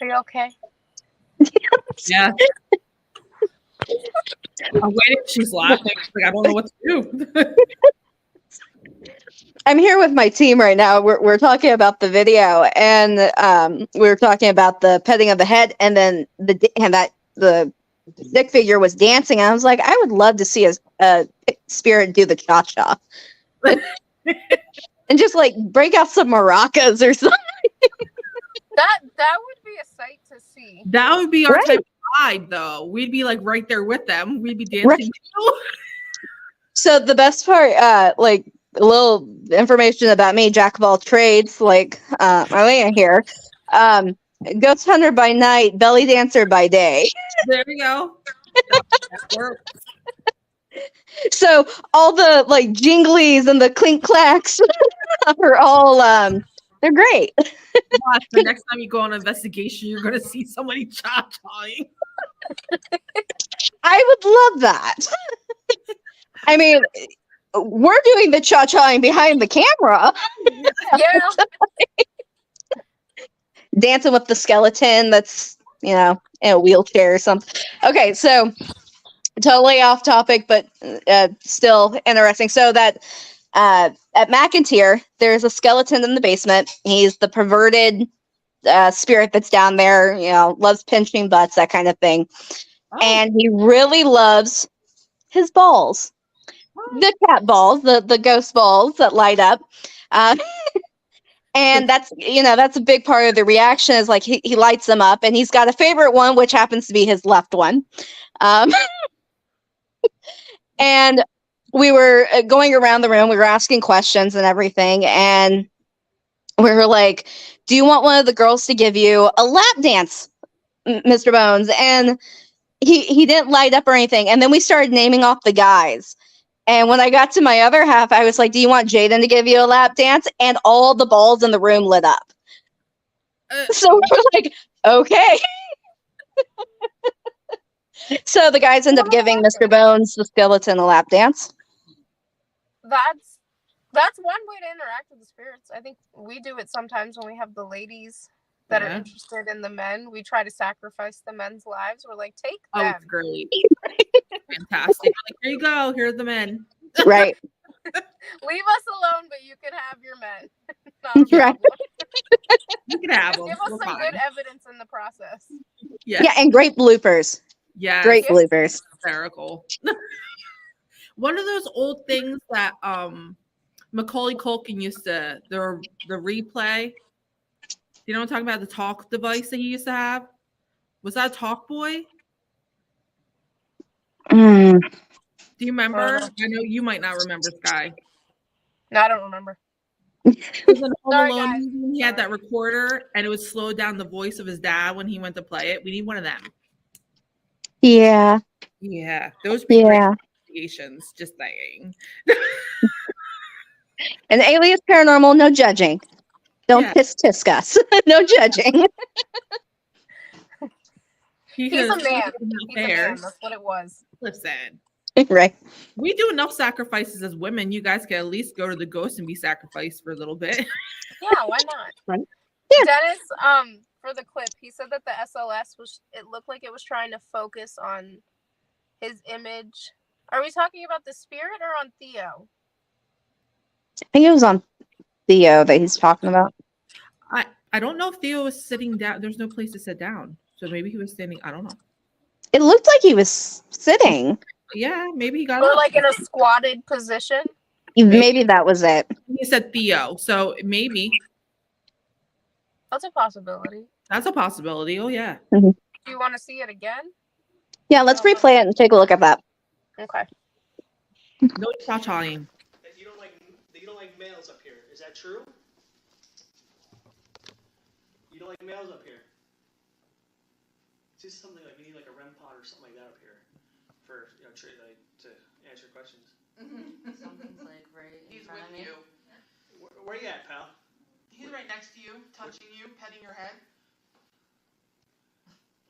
[SPEAKER 1] Are you okay?
[SPEAKER 2] Yeah. I'm waiting. She's laughing. Like, I don't know what to do.
[SPEAKER 3] I'm here with my team right now. We're talking about the video, and we were talking about the petting of the head, and then the stick figure was dancing. I was like, I would love to see a spirit do the cha-cha, and just like break out some maracas or something.
[SPEAKER 1] That would be a sight to see.
[SPEAKER 2] That would be our
[SPEAKER 3] Right.
[SPEAKER 2] type of hide though. We'd be like right there with them. We'd be dancing.
[SPEAKER 3] Right.
[SPEAKER 2] too.
[SPEAKER 3] So the best part, like a little information about me, jack of all trades, like Marlena here. Ghost hunter by night, belly dancer by day.
[SPEAKER 2] There we go. That works.
[SPEAKER 3] So all the like jinglies and the clink clacks are all they're great.
[SPEAKER 2] Watch, the next time you go on an investigation, you're gonna see somebody cha-chaing.
[SPEAKER 3] I would love that. I mean, we're doing the cha-chaing behind the camera.
[SPEAKER 1] Yeah.
[SPEAKER 3] Dancing with the skeleton that's, in a wheelchair or something. Okay, so totally off topic, but still interesting. So that at McIntyre, there's a skeleton in the basement. He's the perverted spirit that's down there, loves pinching butts, that kind of thing.
[SPEAKER 2] Oh.
[SPEAKER 3] And he really loves his balls. The cat balls, the ghost balls that light up. And that's a big part of the reaction is like he lights them up, and he's got a favorite one, which happens to be his left one. And we were going around the room, we were asking questions and everything, and we were like, do you want one of the girls to give you a lap dance, Mr. Bones? And he didn't light up or anything. And then we started naming off the guys. And when I got to my other half, I was like, do you want Jaden to give you a lap dance? And all the balls in the room lit up. So we're like, okay. So the guys end up giving Mr. Bones the skeleton a lap dance.
[SPEAKER 1] That's one way to interact with the spirits. I think we do it sometimes when we have the ladies that are interested in the men. We try to sacrifice the men's lives. We're like, take them.
[SPEAKER 2] Oh, it's great. Fantastic. Like, here you go. Here are the men.
[SPEAKER 3] Right.
[SPEAKER 1] Leave us alone, but you can have your men. Not a
[SPEAKER 3] Right.
[SPEAKER 1] problem.
[SPEAKER 2] You can have them.
[SPEAKER 1] Give us some good evidence in the process.
[SPEAKER 2] Yes.
[SPEAKER 3] Yeah, and great bloopers.
[SPEAKER 2] Yes.
[SPEAKER 3] Great bloopers.
[SPEAKER 2] Hysterical. One of those old things that Macaulay Culkin used to, the replay. You know what I'm talking about? The talk device that he used to have? Was that a Talk Boy?
[SPEAKER 3] Mm.
[SPEAKER 2] Do you remember? I know you might not remember, Sky.
[SPEAKER 1] No, I don't remember.
[SPEAKER 2] It was in Home
[SPEAKER 1] Sorry,
[SPEAKER 2] Alone
[SPEAKER 1] guys.
[SPEAKER 2] movie. He had that recorder, and it would slow down the voice of his dad when he went to play it. We need one of them.
[SPEAKER 3] Yeah.
[SPEAKER 2] Yeah, those would be great investigations. Just saying.
[SPEAKER 3] And Alias Paranormal, no judging. Don't tisk us. No judging.
[SPEAKER 1] He's a man. He's a man. That's what it was.
[SPEAKER 2] Listen.
[SPEAKER 3] Right.
[SPEAKER 2] We do enough sacrifices as women. You guys can at least go to the ghost and be sacrificed for a little bit.
[SPEAKER 1] Yeah, why not?
[SPEAKER 3] Right. Yeah.
[SPEAKER 1] Dennis, for the clip, he said that the SLS it looked like it was trying to focus on his image. Are we talking about the spirit or on Theo?
[SPEAKER 3] I think it was on Theo that he's talking about.
[SPEAKER 2] I don't know if Theo was sitting down. There's no place to sit down. So maybe he was standing. I don't know.
[SPEAKER 3] It looked like he was sitting.
[SPEAKER 2] Yeah, maybe he got
[SPEAKER 1] Or
[SPEAKER 2] up.
[SPEAKER 1] like in a squatted position.
[SPEAKER 3] Maybe that was it.
[SPEAKER 2] He said Theo. So maybe.
[SPEAKER 1] That's a possibility.
[SPEAKER 2] That's a possibility. Oh, yeah.
[SPEAKER 1] Do you want to see it again?
[SPEAKER 3] Yeah, let's replay it and take a look at that.
[SPEAKER 1] Okay.
[SPEAKER 2] No cha-chaing.
[SPEAKER 5] You don't like males up here. Is that true? You don't like males up here. It's just something like we need like a REM pod or something like that up here for to answer questions.
[SPEAKER 6] Something's like right in
[SPEAKER 7] He's
[SPEAKER 6] front of
[SPEAKER 7] with
[SPEAKER 6] me.
[SPEAKER 7] you.
[SPEAKER 5] Where you at, pal?
[SPEAKER 7] He's right next to you, touching you, petting your head.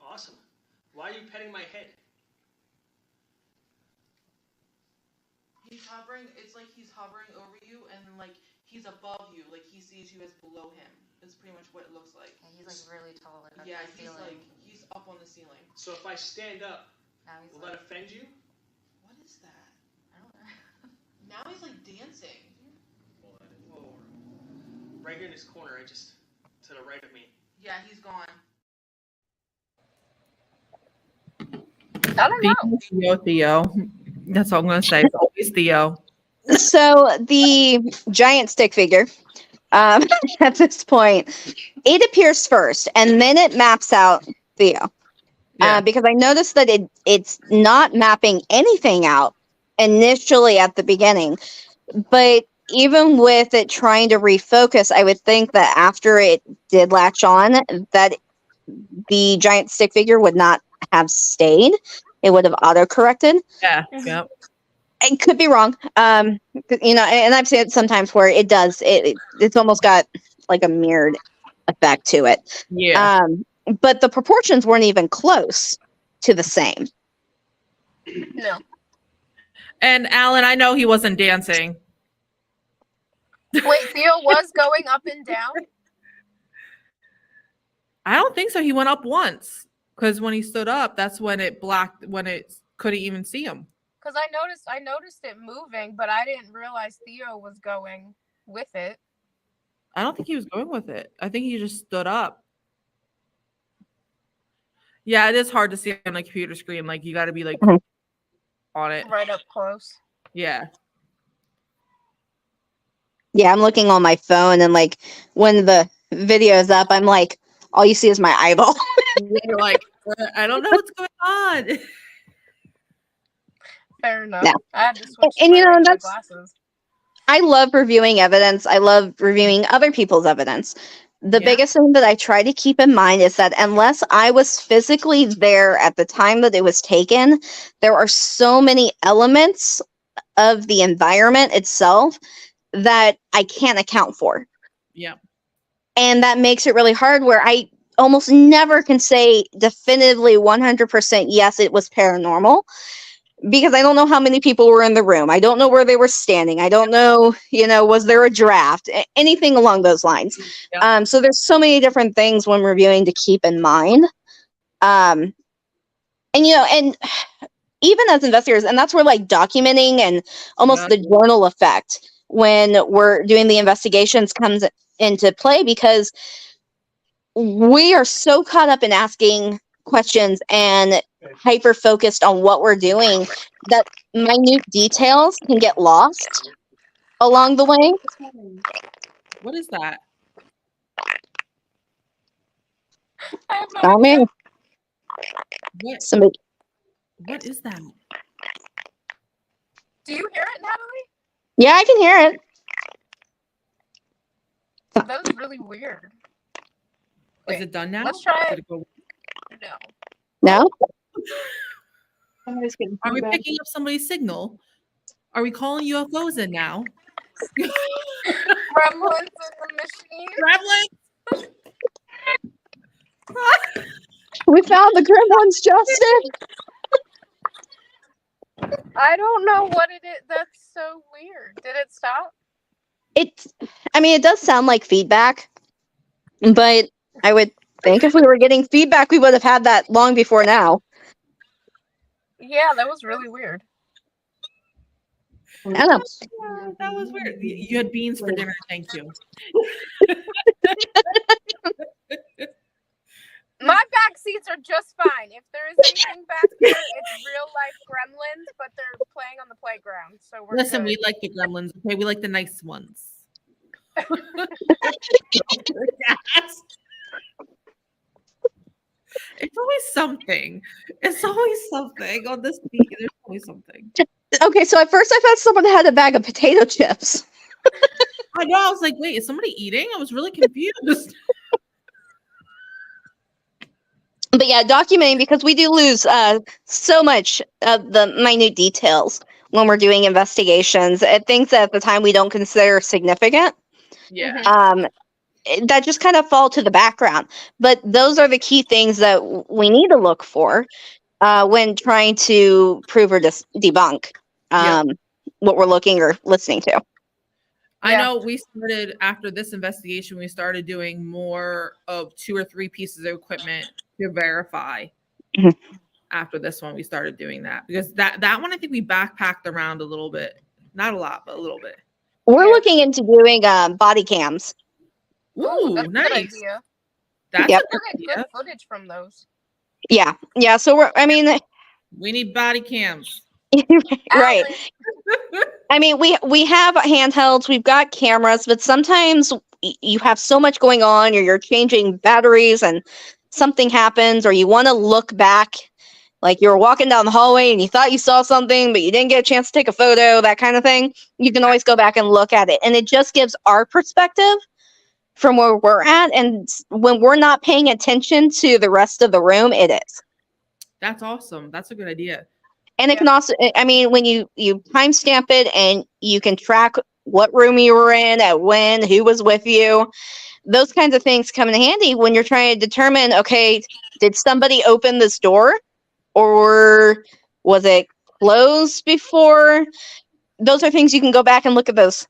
[SPEAKER 5] Awesome. Why are you petting my head?
[SPEAKER 7] He's hovering. It's like he's hovering over you, and like he's above you, like he sees you as below him. It's pretty much what it looks like.
[SPEAKER 6] Yeah, he's like really tall, like
[SPEAKER 7] Yeah,
[SPEAKER 6] up the
[SPEAKER 7] he's
[SPEAKER 6] ceiling.
[SPEAKER 7] like he's up on the ceiling.
[SPEAKER 5] So if I stand up,
[SPEAKER 6] Now he's
[SPEAKER 5] will
[SPEAKER 6] like,
[SPEAKER 5] that offend you?
[SPEAKER 7] What is that?
[SPEAKER 6] I don't know.
[SPEAKER 7] Now he's like dancing.
[SPEAKER 5] Whoa. Right here in this corner, to the right of me.
[SPEAKER 7] Yeah, he's gone.
[SPEAKER 1] I don't know.
[SPEAKER 2] Theo. That's all I'm going to say. It's always Theo.
[SPEAKER 3] So the giant stick figure, at this point, it appears first, and then it maps out Theo.
[SPEAKER 2] Yeah.
[SPEAKER 3] because I noticed that it's not mapping anything out initially at the beginning. But even with it trying to refocus, I would think that after it did latch on, that the giant stick figure would not have stayed. It would have auto-corrected.
[SPEAKER 2] Yeah.
[SPEAKER 1] Mhm.
[SPEAKER 2] Yep.
[SPEAKER 3] I could be wrong. And I've seen it sometimes where it does. It's almost got like a mirrored effect to it.
[SPEAKER 2] Yeah.
[SPEAKER 3] But the proportions weren't even close to the same.
[SPEAKER 1] No.
[SPEAKER 2] And Alan, I know he wasn't dancing.
[SPEAKER 1] Wait, Theo was going up and down?
[SPEAKER 2] I don't think so. He went up once because when he stood up, that's when it blocked, when it couldn't even see him.
[SPEAKER 1] Because I noticed it moving, but I didn't realize Theo was going with it.
[SPEAKER 2] I don't think he was going with it. I think he just stood up. Yeah, it is hard to see on a computer screen. Like you got to be like
[SPEAKER 3] Mhm.
[SPEAKER 2] on it.
[SPEAKER 1] Right up close.
[SPEAKER 2] Yeah.
[SPEAKER 3] Yeah, I'm looking on my phone, and like when the video's up, I'm like, all you see is my eyeball.
[SPEAKER 2] You're like, I don't know what's going on.
[SPEAKER 1] Fair enough.
[SPEAKER 3] Yeah.
[SPEAKER 1] I had to switch to
[SPEAKER 3] And
[SPEAKER 1] my
[SPEAKER 3] you know,
[SPEAKER 1] regular
[SPEAKER 3] that's
[SPEAKER 1] glasses.
[SPEAKER 3] I love reviewing evidence. I love reviewing other people's evidence. The
[SPEAKER 2] Yeah.
[SPEAKER 3] biggest thing that I try to keep in mind is that unless I was physically there at the time that it was taken, there are so many elements of the environment itself that I can't account for.
[SPEAKER 2] Yeah.
[SPEAKER 3] And that makes it really hard where I almost never can say definitively 100% yes, it was paranormal. Because I don't know how many people were in the room. I don't know where they were standing. I don't know, was there a draft? Anything along those lines.
[SPEAKER 2] Yep.
[SPEAKER 3] So there's so many different things when reviewing to keep in mind. And even as investigators, and that's where like documenting and almost the journal effect when we're doing the investigations comes into play, because we are so caught up in asking questions and hyper focused on what we're doing that minute details can get lost along the way.
[SPEAKER 2] What is that?
[SPEAKER 1] I have no
[SPEAKER 3] Oh
[SPEAKER 1] idea.
[SPEAKER 3] man,
[SPEAKER 2] What?
[SPEAKER 3] somebody.
[SPEAKER 2] What is that?
[SPEAKER 1] Do you hear it, Natalie?
[SPEAKER 3] Yeah, I can hear it.
[SPEAKER 1] That was really weird.
[SPEAKER 2] Is
[SPEAKER 1] Wait,
[SPEAKER 2] it done now?
[SPEAKER 1] let's try
[SPEAKER 2] Did
[SPEAKER 1] it.
[SPEAKER 2] it go-
[SPEAKER 1] No.
[SPEAKER 3] No?
[SPEAKER 4] Somebody's getting
[SPEAKER 2] Are we
[SPEAKER 4] feedback.
[SPEAKER 2] picking up somebody's signal? Are we calling UFOs in now?
[SPEAKER 1] Gremlins in the machine.
[SPEAKER 2] Gremlins?
[SPEAKER 3] We found the gremlins, Justin.
[SPEAKER 1] I don't know what it is. That's so weird. Did it stop?
[SPEAKER 3] It does sound like feedback, but I would think if we were getting feedback, we would have had that long before now.
[SPEAKER 1] Yeah, that was really weird.
[SPEAKER 3] I don't know.
[SPEAKER 2] Yeah, that was weird. You had beans for dinner. Thank you.
[SPEAKER 1] My back seats are just fine. If there is anything back there, it's real life gremlins, but they're playing on the playground. So we're
[SPEAKER 2] Listen,
[SPEAKER 1] good.
[SPEAKER 2] we like the gremlins. Okay, we like the nice ones. It's always something. It's always something on this beat. There's always something.
[SPEAKER 3] Okay, so at first I thought someone had a bag of potato chips.
[SPEAKER 2] I know. I was like, wait, is somebody eating? I was really confused.
[SPEAKER 3] But yeah, documenting, because we do lose so much of the minute details when we're doing investigations. Things that at the time we don't consider significant.
[SPEAKER 2] Yeah.
[SPEAKER 3] That just kind of fall to the background. But those are the key things that we need to look for when trying to prove or debunk what we're looking or listening to.
[SPEAKER 2] I
[SPEAKER 1] Yeah.
[SPEAKER 2] know we started after this investigation, we started doing more of 2 or 3 pieces of equipment to verify.
[SPEAKER 3] Mhm.
[SPEAKER 2] After this one, we started doing that because that one I think we backpacked around a little bit. Not a lot, but a little bit.
[SPEAKER 3] We're
[SPEAKER 1] Yeah.
[SPEAKER 3] looking into doing body cams.
[SPEAKER 2] Ooh,
[SPEAKER 1] that's a
[SPEAKER 2] nice.
[SPEAKER 1] good idea.
[SPEAKER 2] That's
[SPEAKER 3] Yep.
[SPEAKER 2] a good
[SPEAKER 1] We'll get
[SPEAKER 2] idea.
[SPEAKER 1] good footage from those.
[SPEAKER 3] Yeah. So
[SPEAKER 2] We need body cams.
[SPEAKER 3] right.
[SPEAKER 1] Alan,
[SPEAKER 3] We have handhelds, we've got cameras, but sometimes you have so much going on, or you're changing batteries and something happens or you want to look back, like you were walking down the hallway and you thought you saw something, but you didn't get a chance to take a photo, that kind of thing, you can always go back and look at it. And it just gives our perspective from where we're at. And when we're not paying attention to the rest of the room, it is.
[SPEAKER 2] That's awesome. That's a good idea.
[SPEAKER 3] And it can also, I mean, when you timestamp it and you can track what room you were in, at when, who was with you, those kinds of things come in handy when you're trying to determine, okay, did somebody open this door or was it closed before? Those are things you can go back and look at those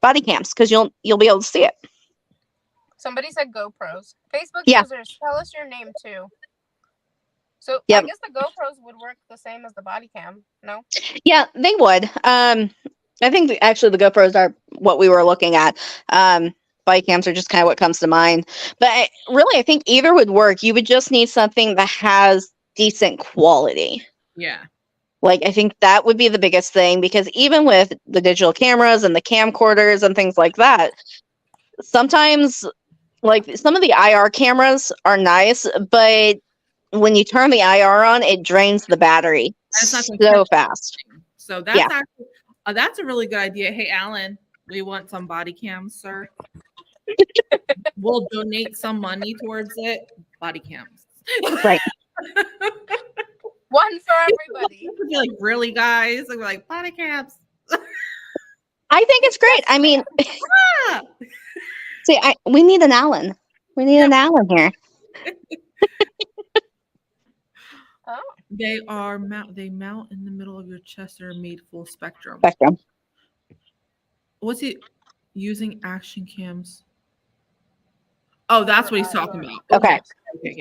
[SPEAKER 3] body cams because you'll be able to see it.
[SPEAKER 1] Somebody said GoPros. Facebook
[SPEAKER 3] Yeah.
[SPEAKER 1] users, tell us your name too. So
[SPEAKER 3] Yep.
[SPEAKER 1] I guess the GoPros would work the same as the body cam, no?
[SPEAKER 3] Yeah, they would. I think actually the GoPros are what we were looking at. Body cams are just kind of what comes to mind. But really, I think either would work. You would just need something that has decent quality.
[SPEAKER 2] Yeah.
[SPEAKER 3] Like, I think that would be the biggest thing, because even with the digital cameras and the camcorders and things like that, sometimes, like, some of the IR cameras are nice, but when you turn the IR on, it drains the battery so fast.
[SPEAKER 2] So that's actually that's a really good idea. Hey, Alan, we want some body cams, sir. We'll donate some money towards it. Body cams.
[SPEAKER 3] Right.
[SPEAKER 1] One for everybody.
[SPEAKER 2] Be like, really, guys? And we're like, body cams.
[SPEAKER 3] I think it's great. I mean,
[SPEAKER 2] Ah!
[SPEAKER 3] see, we need an Alan. We need an Alan here.
[SPEAKER 1] Oh.
[SPEAKER 2] They mount in the middle of your chest and are made full spectrum. What's he using action cams? Oh, that's what he's talking about.
[SPEAKER 3] Okay.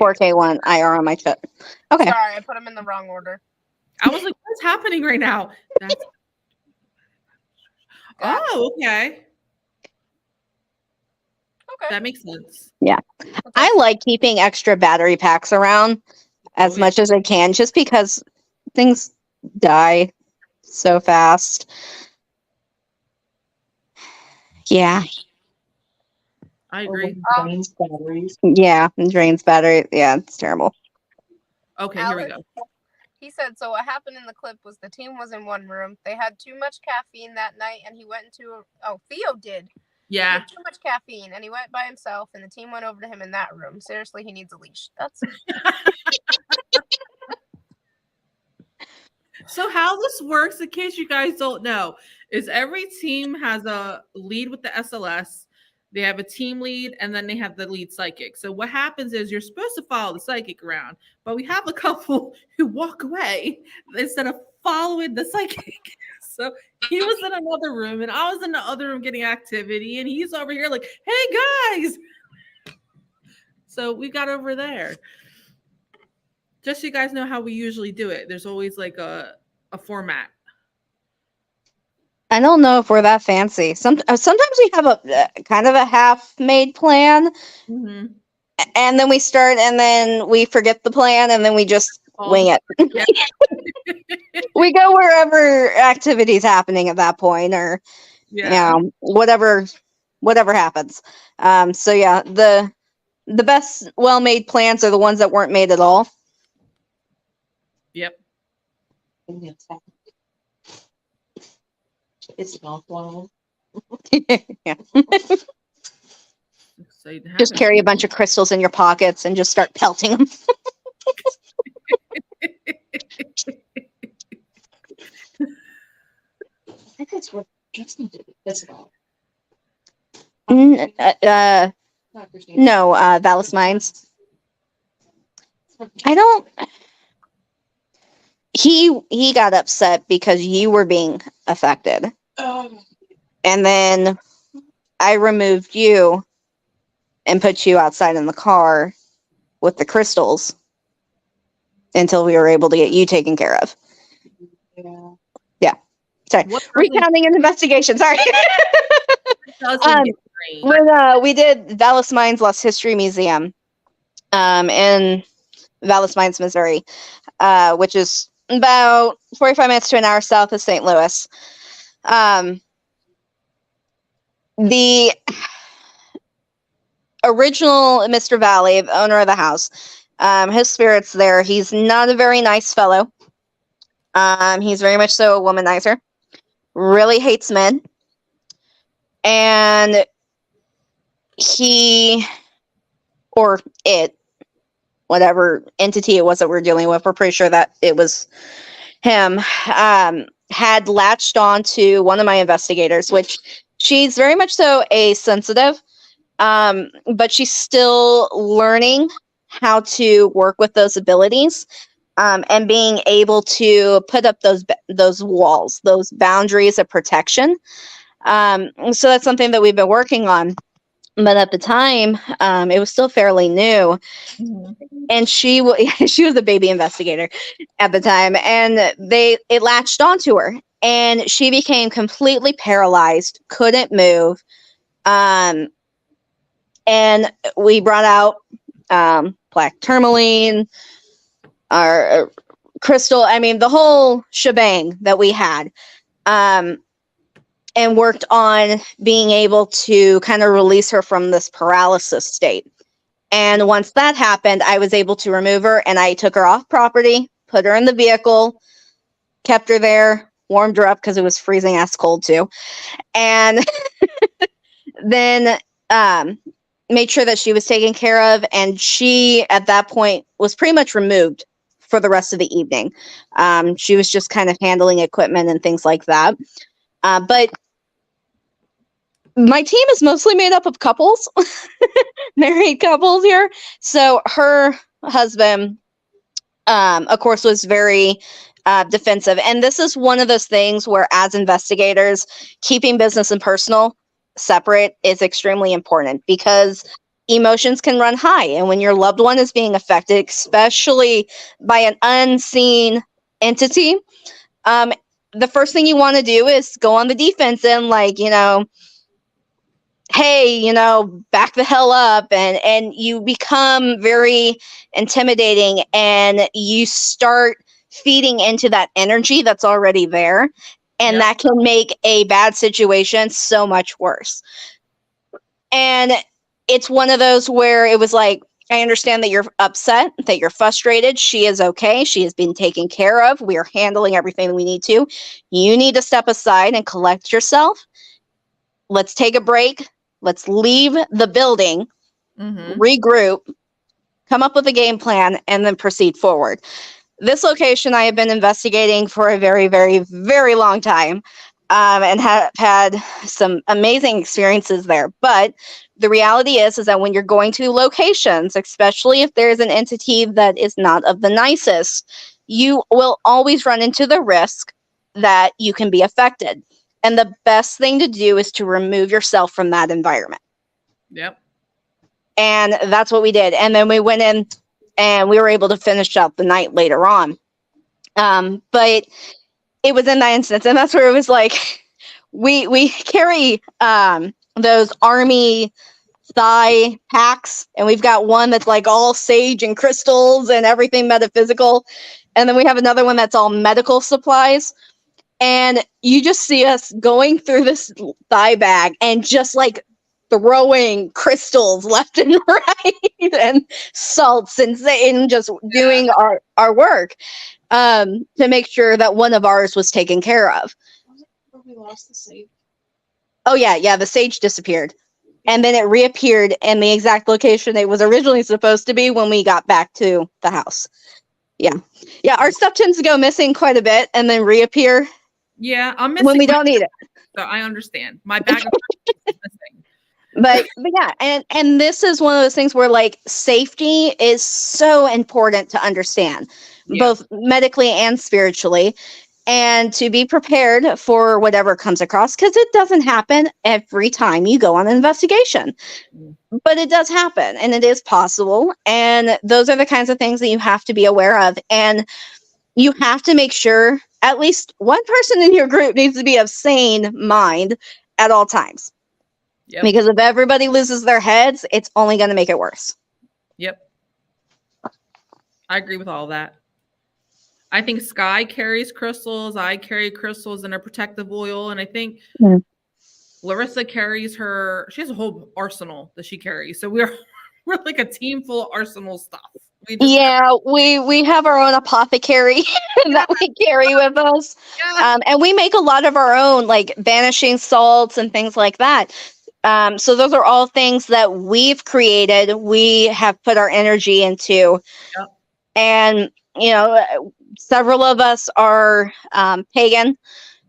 [SPEAKER 3] 4K one IR on my chest. Okay.
[SPEAKER 1] Sorry, I put them in the wrong order.
[SPEAKER 2] I was like, what's happening right now? That's okay.
[SPEAKER 1] Okay.
[SPEAKER 2] That makes sense.
[SPEAKER 3] Yeah. I like keeping extra battery packs around as much as I can, just because things die so fast. Yeah.
[SPEAKER 2] I agree.
[SPEAKER 4] Drains batteries.
[SPEAKER 3] Yeah, and drains battery. Yeah, it's terrible.
[SPEAKER 2] Okay,
[SPEAKER 1] Alex,
[SPEAKER 2] here we go.
[SPEAKER 1] He said, so what happened in the clip was the team was in one room. They had too much caffeine that night, and he went into Theo did.
[SPEAKER 2] Yeah.
[SPEAKER 1] He had too much caffeine, and he went by himself, and the team went over to him in that room. Seriously, he needs a leash. That's
[SPEAKER 2] So how this works, in case you guys don't know, is every team has a lead with the SLS. They have a team lead, and then they have the lead psychic. So what happens is you're supposed to follow the psychic around, but we have a couple who walk away instead of following the psychic. So he was in another room, and I was in the other room getting activity, and he's over here like, hey, guys. So we got over there. Just so you guys know how we usually do it. There's always like a format.
[SPEAKER 3] I don't know if we're that fancy. Sometimes we have a kind of a half-made plan,
[SPEAKER 2] Mm-hmm.
[SPEAKER 3] and then we start, and then we forget the plan, and then we just wing it.
[SPEAKER 2] Yeah.
[SPEAKER 3] We go wherever activity's happening at that point, or whatever happens. So yeah, the best well-made plans are the ones that weren't made at all.
[SPEAKER 2] Yep.
[SPEAKER 4] It's not one.
[SPEAKER 3] Yeah.
[SPEAKER 2] So
[SPEAKER 3] Just carry a bunch of crystals in your pockets and just start pelting them.
[SPEAKER 4] I think that's what Justin did. That's about.
[SPEAKER 3] No, Vallis Mines. I don't. He got upset because you were being affected, and then I removed you and put you outside in the car with the crystals until we were able to get you taken care of. Yeah. Sorry. Recounting an investigation. Sorry. When we did Vallis Mines Lost History Museum in Vallis Mines, Missouri, which is about 45 minutes to an hour south of St. Louis. The original Mr. Valley, the owner of the house, his spirit's there. He's not a very nice fellow. He's very much so a womanizer. Really hates men. And he, or it, whatever entity it was that we're dealing with, we're pretty sure that it was him, had latched on to one of my investigators, which she's very much so a sensitive, but she's still learning how to work with those abilities, and being able to put up those walls, those boundaries of protection. So that's something that we've been working on. But at the time, it was still fairly new, and she was a baby investigator at the time, and it latched onto her, and she became completely paralyzed, couldn't move. And we brought out black tourmaline, our crystal. I mean, the whole shebang that we had. And worked on being able to kind of release her from this paralysis state. And once that happened, I was able to remove her, and I took her off property, put her in the vehicle, kept her there, warmed her up because it was freezing ass cold too, and then made sure that she was taken care of. And she, at that point, was pretty much removed for the rest of the evening. She was just kind of handling equipment and things like that. But my team is mostly made up of couples, married couples here. So her husband, of course, was very defensive. And this is one of those things where, as investigators, keeping business and personal separate is extremely important, because emotions can run high. And when your loved one is being affected, especially by an unseen entity, the first thing you want to do is go on the defense and, like, hey, back the hell up, and you become very intimidating, and you start feeding into that energy that's already there, and that can make a bad situation so much worse. And it's one of those where it was like, I understand that you're upset, that you're frustrated. She is okay. She has been taken care of. We are handling everything we need to. You need to step aside and collect yourself. Let's take a break. Let's leave the building, regroup, come up with a game plan, and then proceed forward. This location I have been investigating for a very, very, very long time, and have had some amazing experiences there. But the reality is that when you're going to locations, especially if there's an entity that is not of the nicest, you will always run into the risk that you can be affected. And the best thing to do is to remove yourself from that environment.
[SPEAKER 2] Yep.
[SPEAKER 3] And that's what we did. And then we went in and we were able to finish out the night later on. But it was in that instance, and that's where it was like, we carry those army thigh packs, and we've got one that's like all sage and crystals and everything metaphysical. And then we have another one that's all medical supplies. And you just see us going through this thigh bag and just like throwing crystals left and right, and salts, and just doing our work to make sure that one of ours was taken care of.
[SPEAKER 4] We lost the sage.
[SPEAKER 3] Oh yeah, the sage disappeared. And then it reappeared in the exact location it was originally supposed to be when we got back to the house. Yeah, our stuff tends to go missing quite a bit and then reappear.
[SPEAKER 2] Yeah, I'm missing
[SPEAKER 3] when we don't need it.
[SPEAKER 2] So I understand. My bag of is missing.
[SPEAKER 3] But yeah, and this is one of those things where, like, safety is so important to understand, both medically and spiritually, and to be prepared for whatever comes across, because it doesn't happen every time you go on an investigation. But it does happen, and it is possible, and those are the kinds of things that you have to be aware of. And you have to make sure at least one person in your group needs to be of sane mind at all times. Yep. Because if everybody loses their heads, it's only going to make it worse.
[SPEAKER 2] Yep. I agree with all that. I think Sky carries crystals. I carry crystals in a protective oil. And I think Larissa carries she has a whole arsenal that she carries. So we're like a team full of arsenal stuff.
[SPEAKER 3] Yeah, we have our own apothecary that we carry with us.
[SPEAKER 2] Yeah.
[SPEAKER 3] And we make a lot of our own, like banishing salts and things like that. So those are all things that we've created, we have put our energy into.
[SPEAKER 2] Yep.
[SPEAKER 3] And, several of us are pagan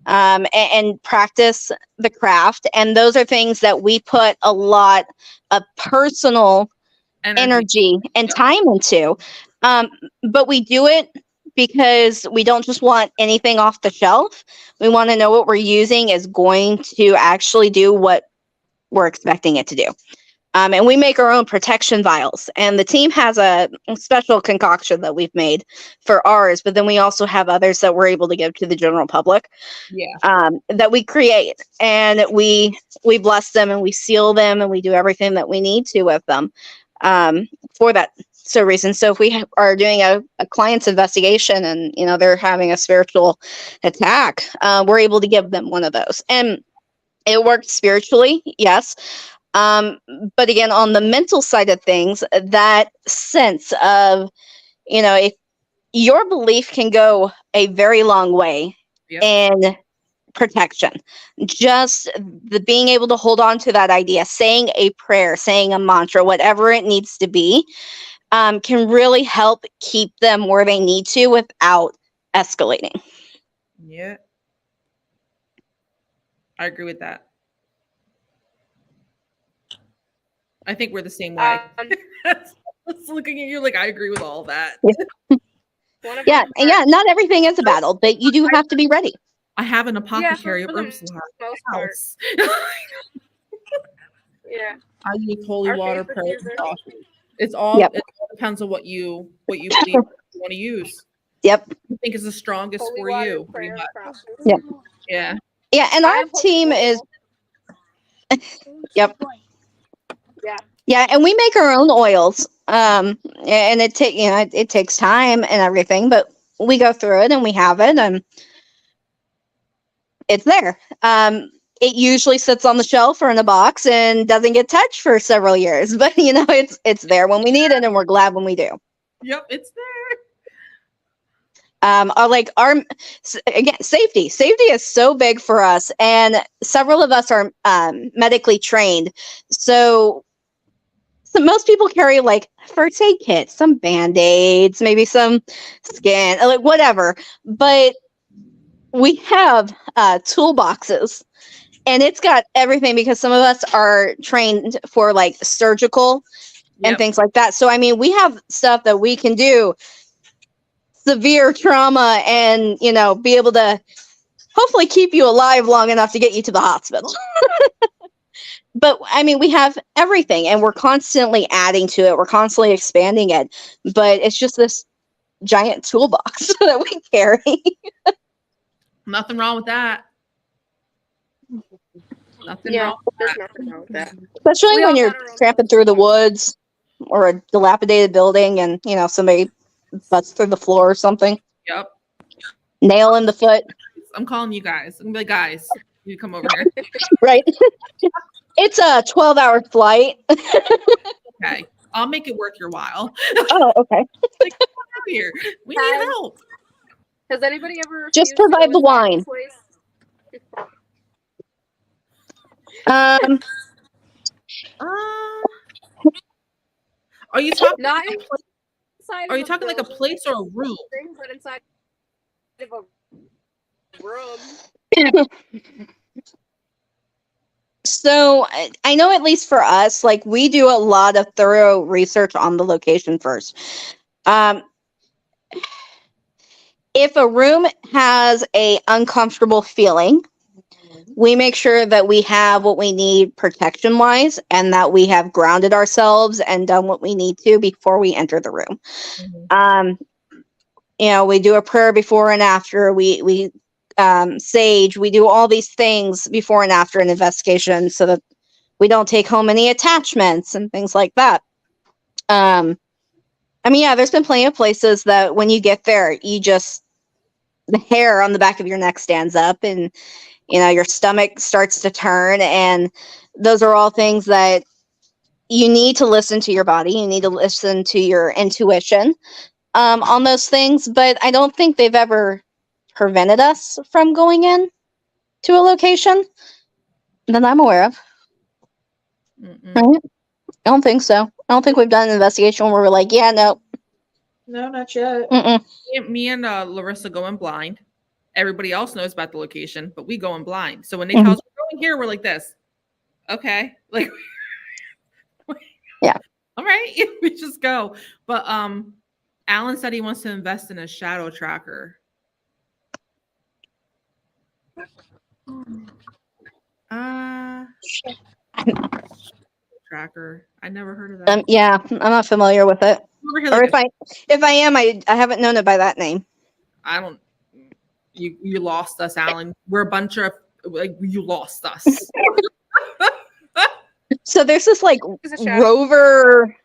[SPEAKER 3] and practice the craft. And those are things that we put a lot of personal energy and time into. But we do it because we don't just want anything off the shelf. We want to know what we're using is going to actually do what we're expecting it to do. And we make our own protection vials. And the team has a special concoction that we've made for ours, but then we also have others that we're able to give to the general public.
[SPEAKER 2] Yeah.
[SPEAKER 3] That we create, and we bless them, and we seal them, and we do everything that we need to with them for that reason. So if we are doing a client's investigation and they're having a spiritual attack, we're able to give them one of those, and it works spiritually, yes. But again, on the mental side of things, that sense of, if your belief can go a very long way in protection. Just the being able to hold on to that idea, saying a prayer, saying a mantra, whatever it needs to be, can really help keep them where they need to without escalating.
[SPEAKER 2] Yeah. I agree with that. I think we're the same way. Just looking at you like I agree with all that.
[SPEAKER 3] Yeah, not everything is a battle, but you do have to be ready.
[SPEAKER 2] I have an apothecary of herbs.
[SPEAKER 1] Yeah.
[SPEAKER 2] I use holy water prayer. It depends on what you believe you want to use.
[SPEAKER 3] Yep.
[SPEAKER 2] You think is the strongest
[SPEAKER 1] Holy
[SPEAKER 2] for
[SPEAKER 1] water,
[SPEAKER 2] you.
[SPEAKER 1] prayer,
[SPEAKER 3] Yep.
[SPEAKER 2] Yeah.
[SPEAKER 3] Yeah, and our team is Yep. Yeah, and we make our own oils. And it takes time and everything, but we go through it and we have it and it's there. It usually sits on the shelf or in a box and doesn't get touched for several years, but it's there when we need it and we're glad when we do.
[SPEAKER 2] Yep, it's there.
[SPEAKER 3] Safety is so big for us, and several of us are medically trained. So most people carry like first aid kits, some band-aids, maybe some skin, like whatever. But we have toolboxes, and it's got everything because some of us are trained for like surgical and things like that. So I mean, we have stuff that we can do severe trauma and be able to hopefully keep you alive long enough to get you to the hospital. But I mean, we have everything and we're constantly adding to it. We're constantly expanding it, but it's just this giant toolbox that we carry.
[SPEAKER 2] Nothing wrong with that. Nothing wrong with that.
[SPEAKER 3] Especially when you're tramping through the woods or a dilapidated building and, somebody butts through the floor or something.
[SPEAKER 2] Yep.
[SPEAKER 3] Nail in the foot.
[SPEAKER 2] I'm calling you guys. I'm gonna be like, guys, you come over here.
[SPEAKER 3] Right. It's a 12-hour flight.
[SPEAKER 2] Okay. I'll make it worth your while.
[SPEAKER 3] Oh, okay.
[SPEAKER 2] Like, come out here. We need help.
[SPEAKER 1] Has anybody ever
[SPEAKER 3] just provide the wine?
[SPEAKER 2] Are you talking
[SPEAKER 1] not
[SPEAKER 2] inside? Are you talking like a place or a room?
[SPEAKER 1] But inside of a room.
[SPEAKER 3] So I know at least for us, like we do a lot of thorough research on the location first. If a room has a uncomfortable feeling, we make sure that we have what we need protection wise and that we have grounded ourselves and done what we need to before we enter the room. We do a prayer before and after. We sage. We do all these things before and after an investigation so that we don't take home any attachments and things like that. There's been plenty of places that when you get there, you just the hair on the back of your neck stands up, and your stomach starts to turn, and those are all things that you need to listen to your body. You need to listen to your intuition on those things. But I don't think they've ever prevented us from going in to a location that I'm aware of.
[SPEAKER 2] Mm-mm.
[SPEAKER 3] Right? I don't think so. I don't think we've done an investigation where we're like, yeah, no.
[SPEAKER 4] No, not yet.
[SPEAKER 3] Mm-mm.
[SPEAKER 2] Me and Larissa go in blind. Everybody else knows about the location, but we go in blind. So when they
[SPEAKER 3] Mhm.
[SPEAKER 2] tell us we're going here, we're like this. Okay. Like,
[SPEAKER 3] yeah.
[SPEAKER 2] All right. We just go. But Alan said he wants to invest in a shadow tracker. Tracker. I never heard of that.
[SPEAKER 3] Yeah, I'm not familiar with it. Or
[SPEAKER 2] Like
[SPEAKER 3] if I am, I haven't known it by that name.
[SPEAKER 2] I don't. You lost us, Alan. We're a bunch of you lost us.
[SPEAKER 3] So there's this like rover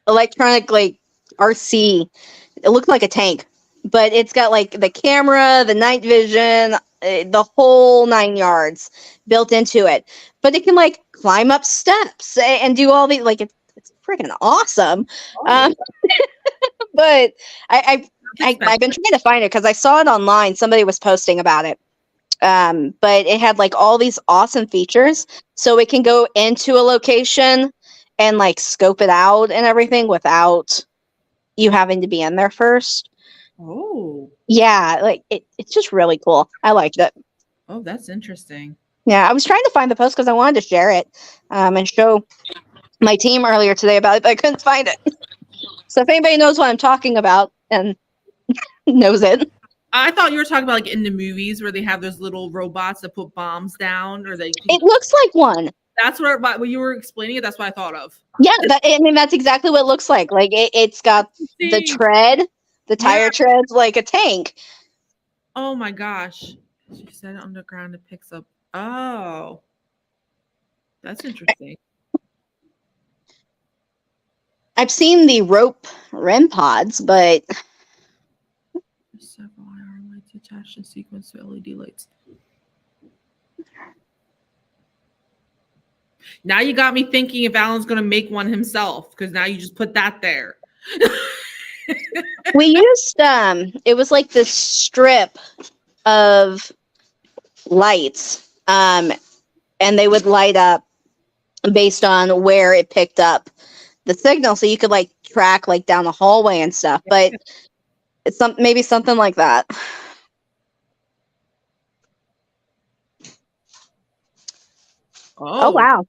[SPEAKER 3] electronic like RC. It looked like a tank, but it's got like the camera, the night vision, the whole 9 yards built into it. But it can like climb up steps and do all these like it's freaking awesome.
[SPEAKER 2] Oh.
[SPEAKER 3] But I've been trying to find it because I saw it online. Somebody was posting about it. But it had like all these awesome features, so it can go into a location and like scope it out and everything without you having to be in there first.
[SPEAKER 2] Oh.
[SPEAKER 3] Yeah, like it's just really cool. I liked it.
[SPEAKER 2] Oh, that's interesting.
[SPEAKER 3] Yeah, I was trying to find the post because I wanted to share it and show my team earlier today about it, but I couldn't find it. So if anybody knows what I'm talking about and knows it.
[SPEAKER 2] I thought you were talking about like in the movies where they have those little robots that put bombs down, or they.
[SPEAKER 3] It looks like one.
[SPEAKER 2] That's what when you were explaining it. That's what I thought of.
[SPEAKER 3] Yeah, that's exactly what it looks like. Like it's got the tread, the tire treads, like a tank.
[SPEAKER 2] Oh my gosh! She said underground. It picks up. Oh, that's interesting.
[SPEAKER 3] I've seen the rope REM pods, but
[SPEAKER 2] several IR lights attached in sequence to LED lights. Now you got me thinking if Alan's going to make one himself, because now you just put that there.
[SPEAKER 3] we used it was like this strip of lights, and they would light up based on where it picked up the signal, so you could like track like down the hallway and stuff. But it's maybe something like that. Oh wow.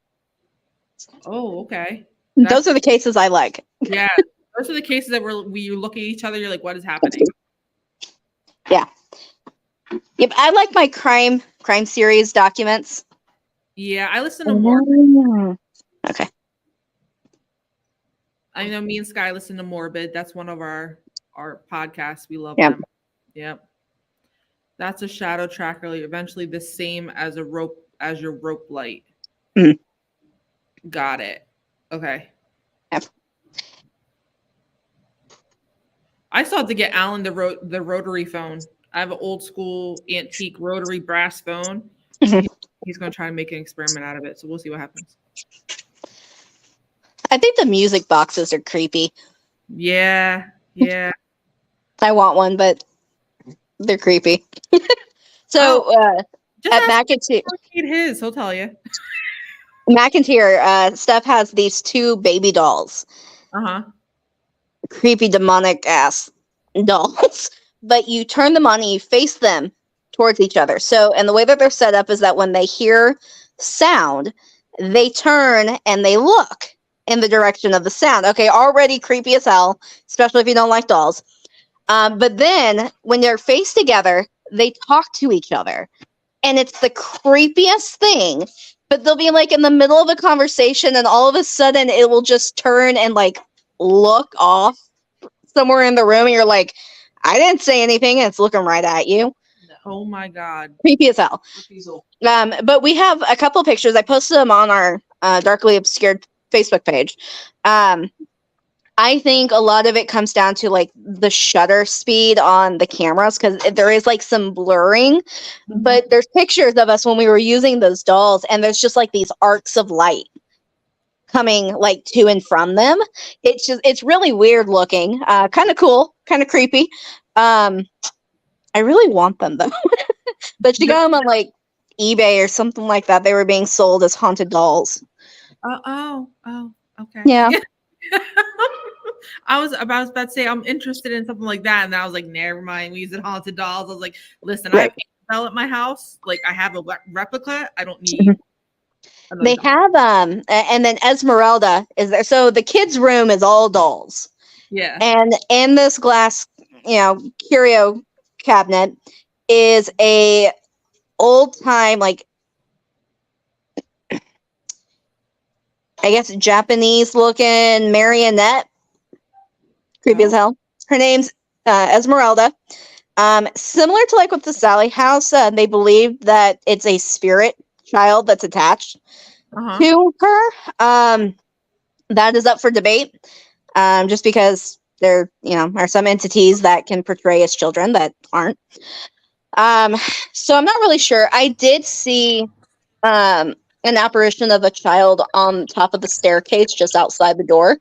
[SPEAKER 2] Oh, okay.
[SPEAKER 3] Those are the cases I like.
[SPEAKER 2] Yeah, those are the cases that you look at each other, you're like, what is happening?
[SPEAKER 3] Yeah. Yep, I like my crime series documents.
[SPEAKER 2] Yeah, I listen to more.
[SPEAKER 3] Okay.
[SPEAKER 2] I know me and Sky listen to Morbid. That's one of our podcasts. We love them. Yep. That's a shadow tracker, eventually the same as your rope light.
[SPEAKER 3] Mm.
[SPEAKER 2] Got it. Okay.
[SPEAKER 3] Yep.
[SPEAKER 2] I still have to get Alan the rotary phone. I have an old school antique rotary brass phone.
[SPEAKER 3] Mm-hmm.
[SPEAKER 2] He's going to try to make an experiment out of it. So we'll see what happens.
[SPEAKER 3] I think the music boxes are creepy.
[SPEAKER 2] Yeah. Yeah.
[SPEAKER 3] I want one, but they're creepy. So at McIntyre,
[SPEAKER 2] he'll tell you.
[SPEAKER 3] McIntyre, Steph has these 2 baby dolls. Creepy demonic ass dolls. But you turn them on and you face them towards each other. So, and the way that they're set up is that when they hear sound, they turn and they look in the direction of the sound. Okay, already creepy as hell, especially if you don't like dolls. But then when they're faced together, they talk to each other. And it's the creepiest thing. But they'll be like in the middle of a conversation and all of a sudden it will just turn and like look off somewhere in the room. And you're like, I didn't say anything. And it's looking right at you.
[SPEAKER 2] Oh my God.
[SPEAKER 3] Creepy as hell. But we have a couple pictures. I posted them on our Darkly Obscured Facebook page. I think a lot of it comes down to like the shutter speed on the cameras, because there is like some blurring, but there's pictures of us when we were using those dolls, and there's just like these arcs of light coming like to and from them. It's really weird looking, kind of cool, kind of creepy. I really want them though, but you got them on like eBay or something like that. They were being sold as haunted dolls.
[SPEAKER 2] Oh, okay.
[SPEAKER 3] Yeah.
[SPEAKER 2] I was about to say I'm interested in something like that, and I was like, never mind. We use it haunted dolls. I was like, listen, I have Annabelle at my house. Like, I have a replica. I don't need.
[SPEAKER 3] They have and then Esmeralda is there. So the kids' room is all dolls.
[SPEAKER 2] Yeah.
[SPEAKER 3] And in this glass, curio cabinet is a old time, like, I guess Japanese looking marionette. Creepy as hell. Her name's Esmeralda. Similar to like with the Sally house, they believe that it's a spirit child that's attached to her. That is up for debate. Just because there, are some entities that can portray as children that aren't. So I'm not really sure. I did see an apparition of a child on top of the staircase just outside the door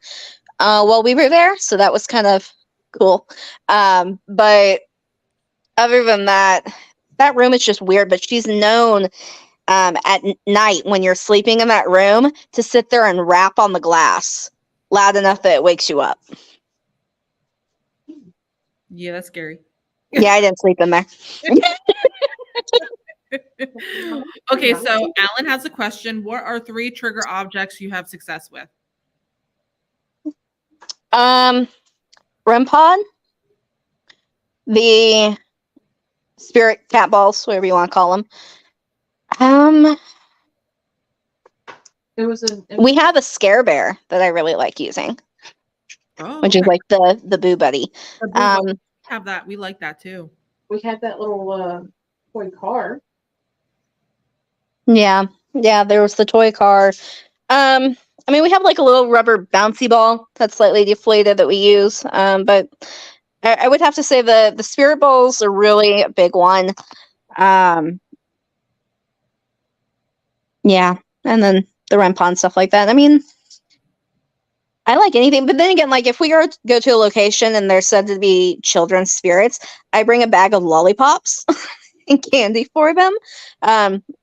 [SPEAKER 3] while we were there. So that was kind of cool. But other than that, that room is just weird. But she's known at night when you're sleeping in that room to sit there and rap on the glass loud enough that it wakes you up.
[SPEAKER 2] Yeah, that's scary.
[SPEAKER 3] Yeah, I didn't sleep in there.
[SPEAKER 2] Okay, so Alan has a question. What are 3 trigger objects you have success with?
[SPEAKER 3] REM pod, the spirit cat balls, whatever you want to call them. We have a scare bear that I really like using, which is like the Boo Buddy.
[SPEAKER 2] Have that. We like that too.
[SPEAKER 4] We had that little toy car.
[SPEAKER 3] Yeah, there was the toy car. We have like a little rubber bouncy ball that's slightly deflated that we use. But I would have to say the spirit balls are really a big one. Yeah, and then the REM pod and stuff like that. I like anything, but then again, like if we go to a location and there's said to be children's spirits, I bring a bag of lollipops and candy for them.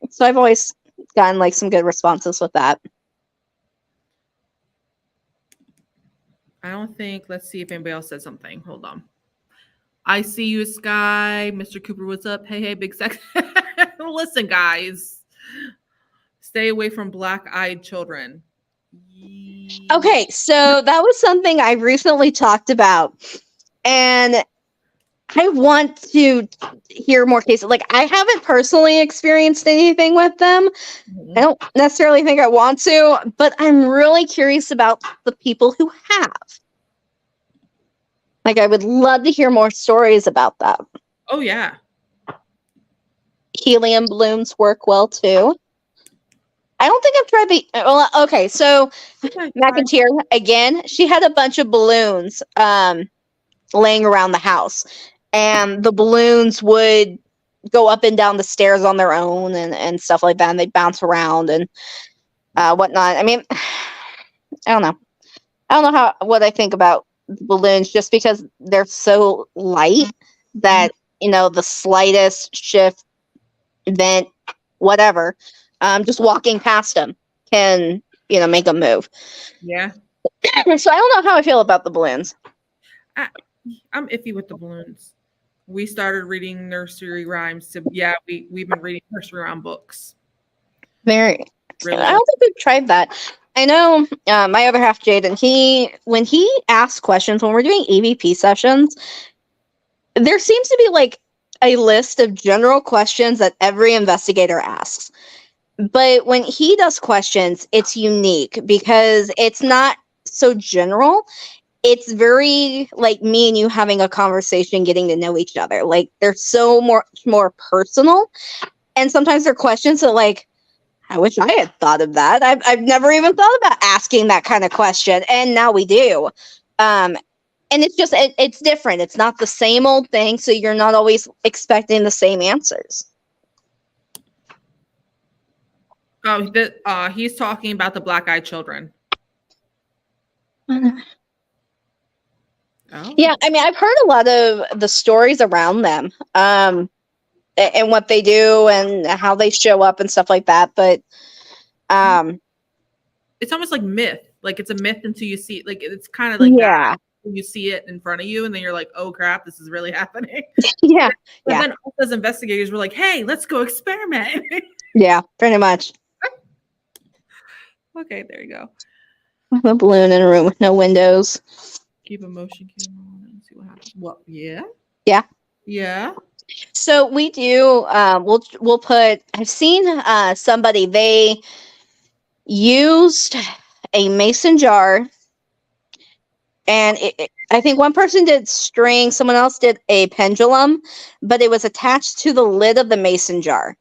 [SPEAKER 3] So I've always gotten like some good responses with that.
[SPEAKER 2] I don't think. Let's see if anybody else said something. Hold on. I see you, Sky. Mr. Cooper, what's up? Hey, big sex. Listen, guys. Stay away from black-eyed children.
[SPEAKER 3] Okay, so that was something I recently talked about. And I want to hear more cases. Like, I haven't personally experienced anything with them. I don't necessarily think I want to, but I'm really curious about the people who have. Like, I would love to hear more stories about that.
[SPEAKER 2] Oh, yeah.
[SPEAKER 3] Helium balloons work well, too. I don't think I've tried the... Well, okay, so McIntyre, again, she had a bunch of balloons laying around the house. And the balloons would go up and down the stairs on their own and stuff like that. And they'd bounce around and whatnot. I don't know. I don't know what I think about balloons just because they're so light that, the slightest shift, vent, whatever, just walking past them can, make them move.
[SPEAKER 2] Yeah.
[SPEAKER 3] So I don't know how I feel about the balloons.
[SPEAKER 2] I'm iffy with the balloons. We started reading nursery rhymes. We've been reading nursery rhyme books.
[SPEAKER 3] Very.
[SPEAKER 2] Really?
[SPEAKER 3] I don't think we've tried that. I know my other half, Jaden, when he asks questions, when we're doing EVP sessions, there seems to be like a list of general questions that every investigator asks. But when he does questions, it's unique because it's not so general. It's very like me and you having a conversation, getting to know each other. Like they're so much more personal. And sometimes they're questions that like, I wish I had thought of that. I've never even thought about asking that kind of question. And now we do. And it's just it's different. It's not the same old thing, so you're not always expecting the same answers.
[SPEAKER 2] Oh, he's talking about the black-eyed children. Oh.
[SPEAKER 3] Yeah, I mean, I've heard a lot of the stories around them, and what they do and how they show up and stuff like that. But
[SPEAKER 2] it's almost like myth. Like it's a myth until you see it. Like it's kind of like
[SPEAKER 3] yeah,
[SPEAKER 2] that. When you see it in front of you, and then you're like, "Oh crap, this is really happening."
[SPEAKER 3] yeah,
[SPEAKER 2] But
[SPEAKER 3] yeah,
[SPEAKER 2] then us as investigators were like, "Hey, let's go experiment."
[SPEAKER 3] yeah, pretty much.
[SPEAKER 2] Okay, there you go.
[SPEAKER 3] A balloon in a room with no windows.
[SPEAKER 2] Keep a motion camera on and see what happens. Well, yeah.
[SPEAKER 3] Yeah.
[SPEAKER 2] Yeah.
[SPEAKER 3] So we do. We'll put. I've seen somebody. They used a mason jar, and I think one person did string. Someone else did a pendulum, but it was attached to the lid of the mason jar,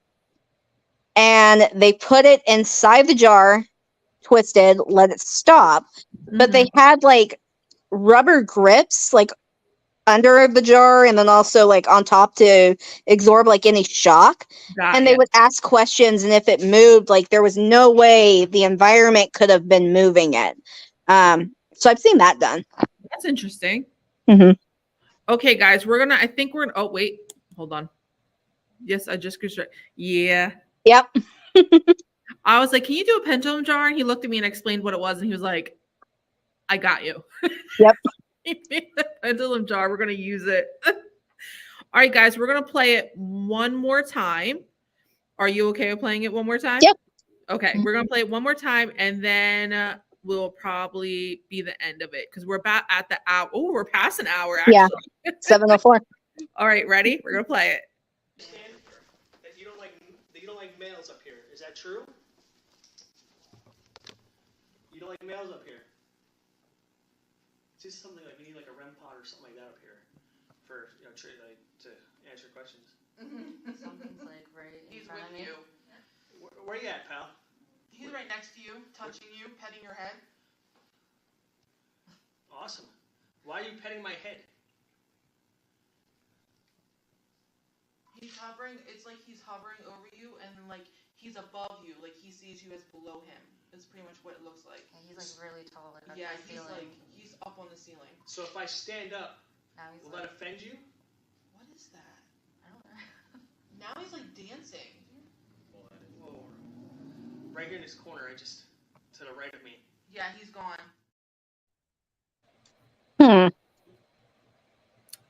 [SPEAKER 3] and they put it inside the jar, twisted, let it stop. But they had like rubber grips, like under the jar and then also like on top to absorb like any shock. And they would ask questions, and if it moved, like there was no way the environment could have been moving it. So I've seen that done.
[SPEAKER 2] That's interesting.
[SPEAKER 3] Mm-hmm.
[SPEAKER 2] Okay, guys, I think we're gonna, oh wait, hold on. Yes, I just yeah.
[SPEAKER 3] Yep.
[SPEAKER 2] I was like, can you do a pendulum jar? And he looked at me and explained what it was, and he was like, I got you.
[SPEAKER 3] Yep.
[SPEAKER 2] He made the pendulum jar. We're gonna use it. All right, guys, we're gonna play it one more time. Are you okay with playing it one more time?
[SPEAKER 3] Yep.
[SPEAKER 2] Okay, we're gonna play it one more time, and then will probably be the end of it because we're about at the hour. Oh, we're past an hour actually.
[SPEAKER 3] Yeah. 7:04.
[SPEAKER 2] All right, ready? We're gonna play it.
[SPEAKER 5] That you don't like males up here. Is that true? You don't like males up here. It's just something like we need like a REM pod or something like that up here for to answer questions.
[SPEAKER 6] Something's like right in
[SPEAKER 7] He's
[SPEAKER 6] front
[SPEAKER 7] with
[SPEAKER 6] of me.
[SPEAKER 7] you.
[SPEAKER 5] Where you at, pal?
[SPEAKER 7] He's right next to you, touching you, petting your head.
[SPEAKER 5] Awesome. Why are you petting my head?
[SPEAKER 7] He's hovering. It's like he's hovering over you, and like he's above you, like he sees you as below him. That's pretty much what it looks like.
[SPEAKER 6] Yeah, he's like really tall, like up
[SPEAKER 7] Yeah,
[SPEAKER 6] the
[SPEAKER 7] he's
[SPEAKER 6] ceiling.
[SPEAKER 7] he's up on the ceiling.
[SPEAKER 5] So if I stand up,
[SPEAKER 6] Now he's
[SPEAKER 5] will
[SPEAKER 6] like,
[SPEAKER 5] that offend you?
[SPEAKER 7] What is that?
[SPEAKER 6] I don't know.
[SPEAKER 7] Now he's like dancing.
[SPEAKER 5] Whoa. Right here in this corner, to the right of me.
[SPEAKER 7] Yeah, he's gone.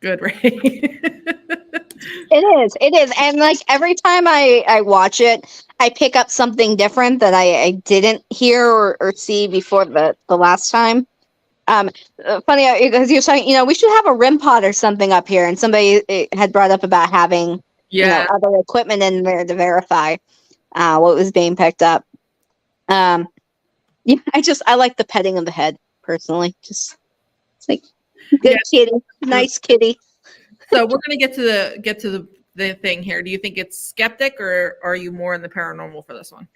[SPEAKER 2] Good, right?
[SPEAKER 3] It is. And like every time I watch it, I pick up something different that I didn't hear or see before the last time. Funny because you're saying, we should have a REM pod or something up here, and somebody had brought up about having other equipment in there to verify what was being picked up. Yeah, I like the petting of the head personally. Just it's like good kitty, nice kitty.
[SPEAKER 2] So we're gonna get to the thing here. Do you think it's skeptic, or are you more in the paranormal for this one?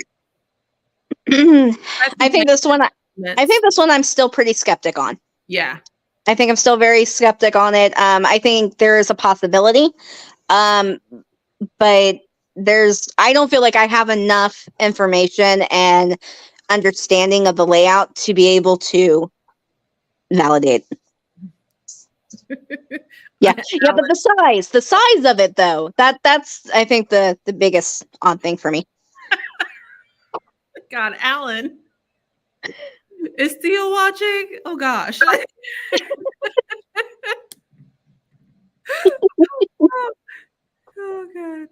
[SPEAKER 3] I think this one. I think this one I'm still pretty skeptic on.
[SPEAKER 2] Yeah.
[SPEAKER 3] I think I'm still very skeptic on it. I think there is a possibility, but I don't feel like I have enough information and understanding of the layout to be able to validate. Yeah, but the size of it though, that's I think the biggest odd thing for me.
[SPEAKER 2] God, Alan. Is Theo watching? Oh gosh. Oh god.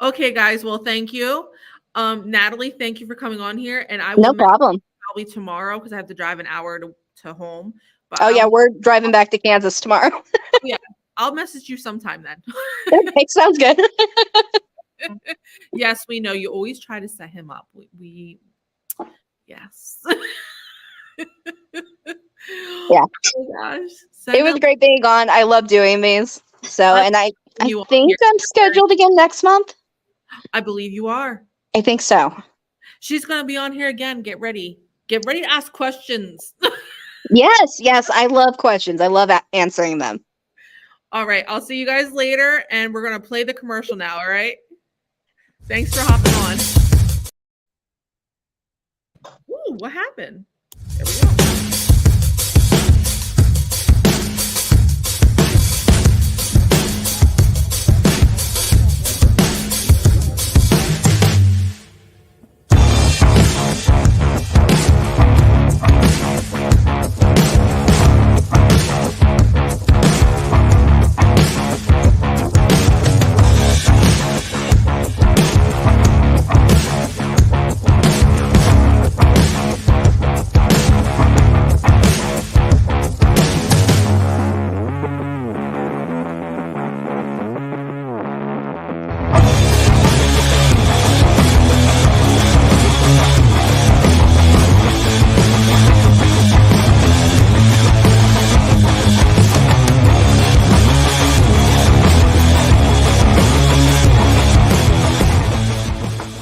[SPEAKER 2] Okay, guys. Well, thank you. Natalie, thank you for coming on here. And I will
[SPEAKER 3] No problem.
[SPEAKER 2] probably tomorrow because I have to drive an hour to home. But
[SPEAKER 3] we're driving back to Kansas tomorrow.
[SPEAKER 2] Yeah. I'll message you sometime then.
[SPEAKER 3] Okay, sounds good.
[SPEAKER 2] Yes, we know you always try to set him up. We yes.
[SPEAKER 3] Yeah.
[SPEAKER 2] Oh gosh.
[SPEAKER 3] It was great being on. I love doing these. So, and I think I'm scheduled again next month.
[SPEAKER 2] I believe you are.
[SPEAKER 3] I think so.
[SPEAKER 2] She's going to be on here again. Get ready. Get ready to ask questions.
[SPEAKER 3] Yes, yes, I love questions. I love answering them.
[SPEAKER 2] All right, I'll see you guys later, and we're gonna play the commercial now. All right. Thanks for hopping on. Ooh, what happened? There we go.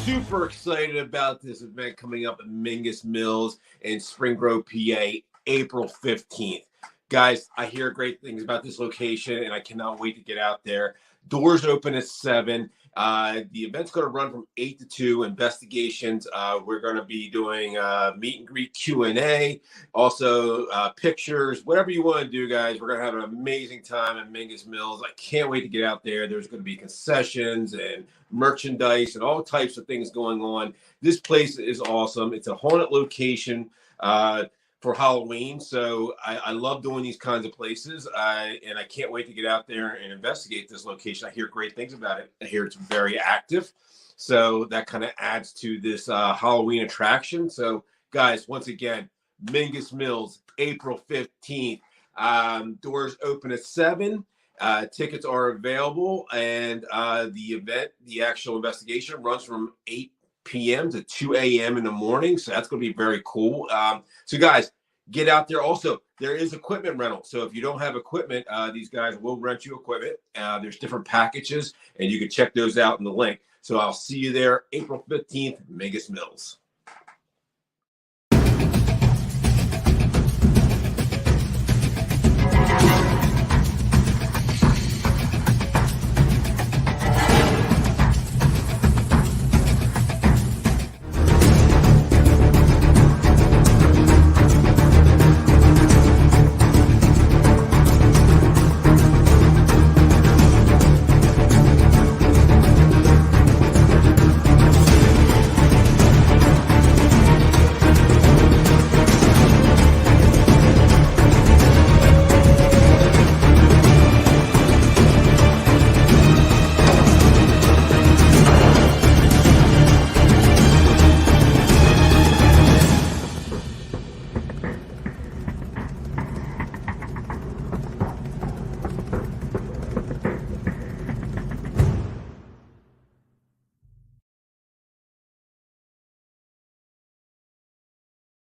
[SPEAKER 8] Super excited about this event coming up at Mingus Mills in Spring Grove, PA, April 15th. Guys, I hear great things about this location, and I cannot wait to get out there. Doors open at 7. The event's going to run from 8 to 2. Investigations. We're going to be doing meet and greet Q&A, also pictures, whatever you want to do, guys. We're going to have an amazing time at Mingus Mills. I can't wait to get out there. There's going to be concessions and merchandise and all types of things going on. This place is awesome. It's a haunted location for Halloween. So I love doing these kinds of places. And I can't wait to get out there and investigate this location. I hear great things about it. I hear it's very active. So that kind of adds to this Halloween attraction. So guys, once again, Mingus Mills, April 15th. Doors open at 7. Tickets are available, and the actual investigation runs from 8 p.m. to 2 a.m. in the morning. So that's going to be very cool. So guys, get out there. Also, there is equipment rental. So if you don't have equipment, these guys will rent you equipment. There's different packages, and you can check those out in the link. So I'll see you there April 15th, Mingus Mills.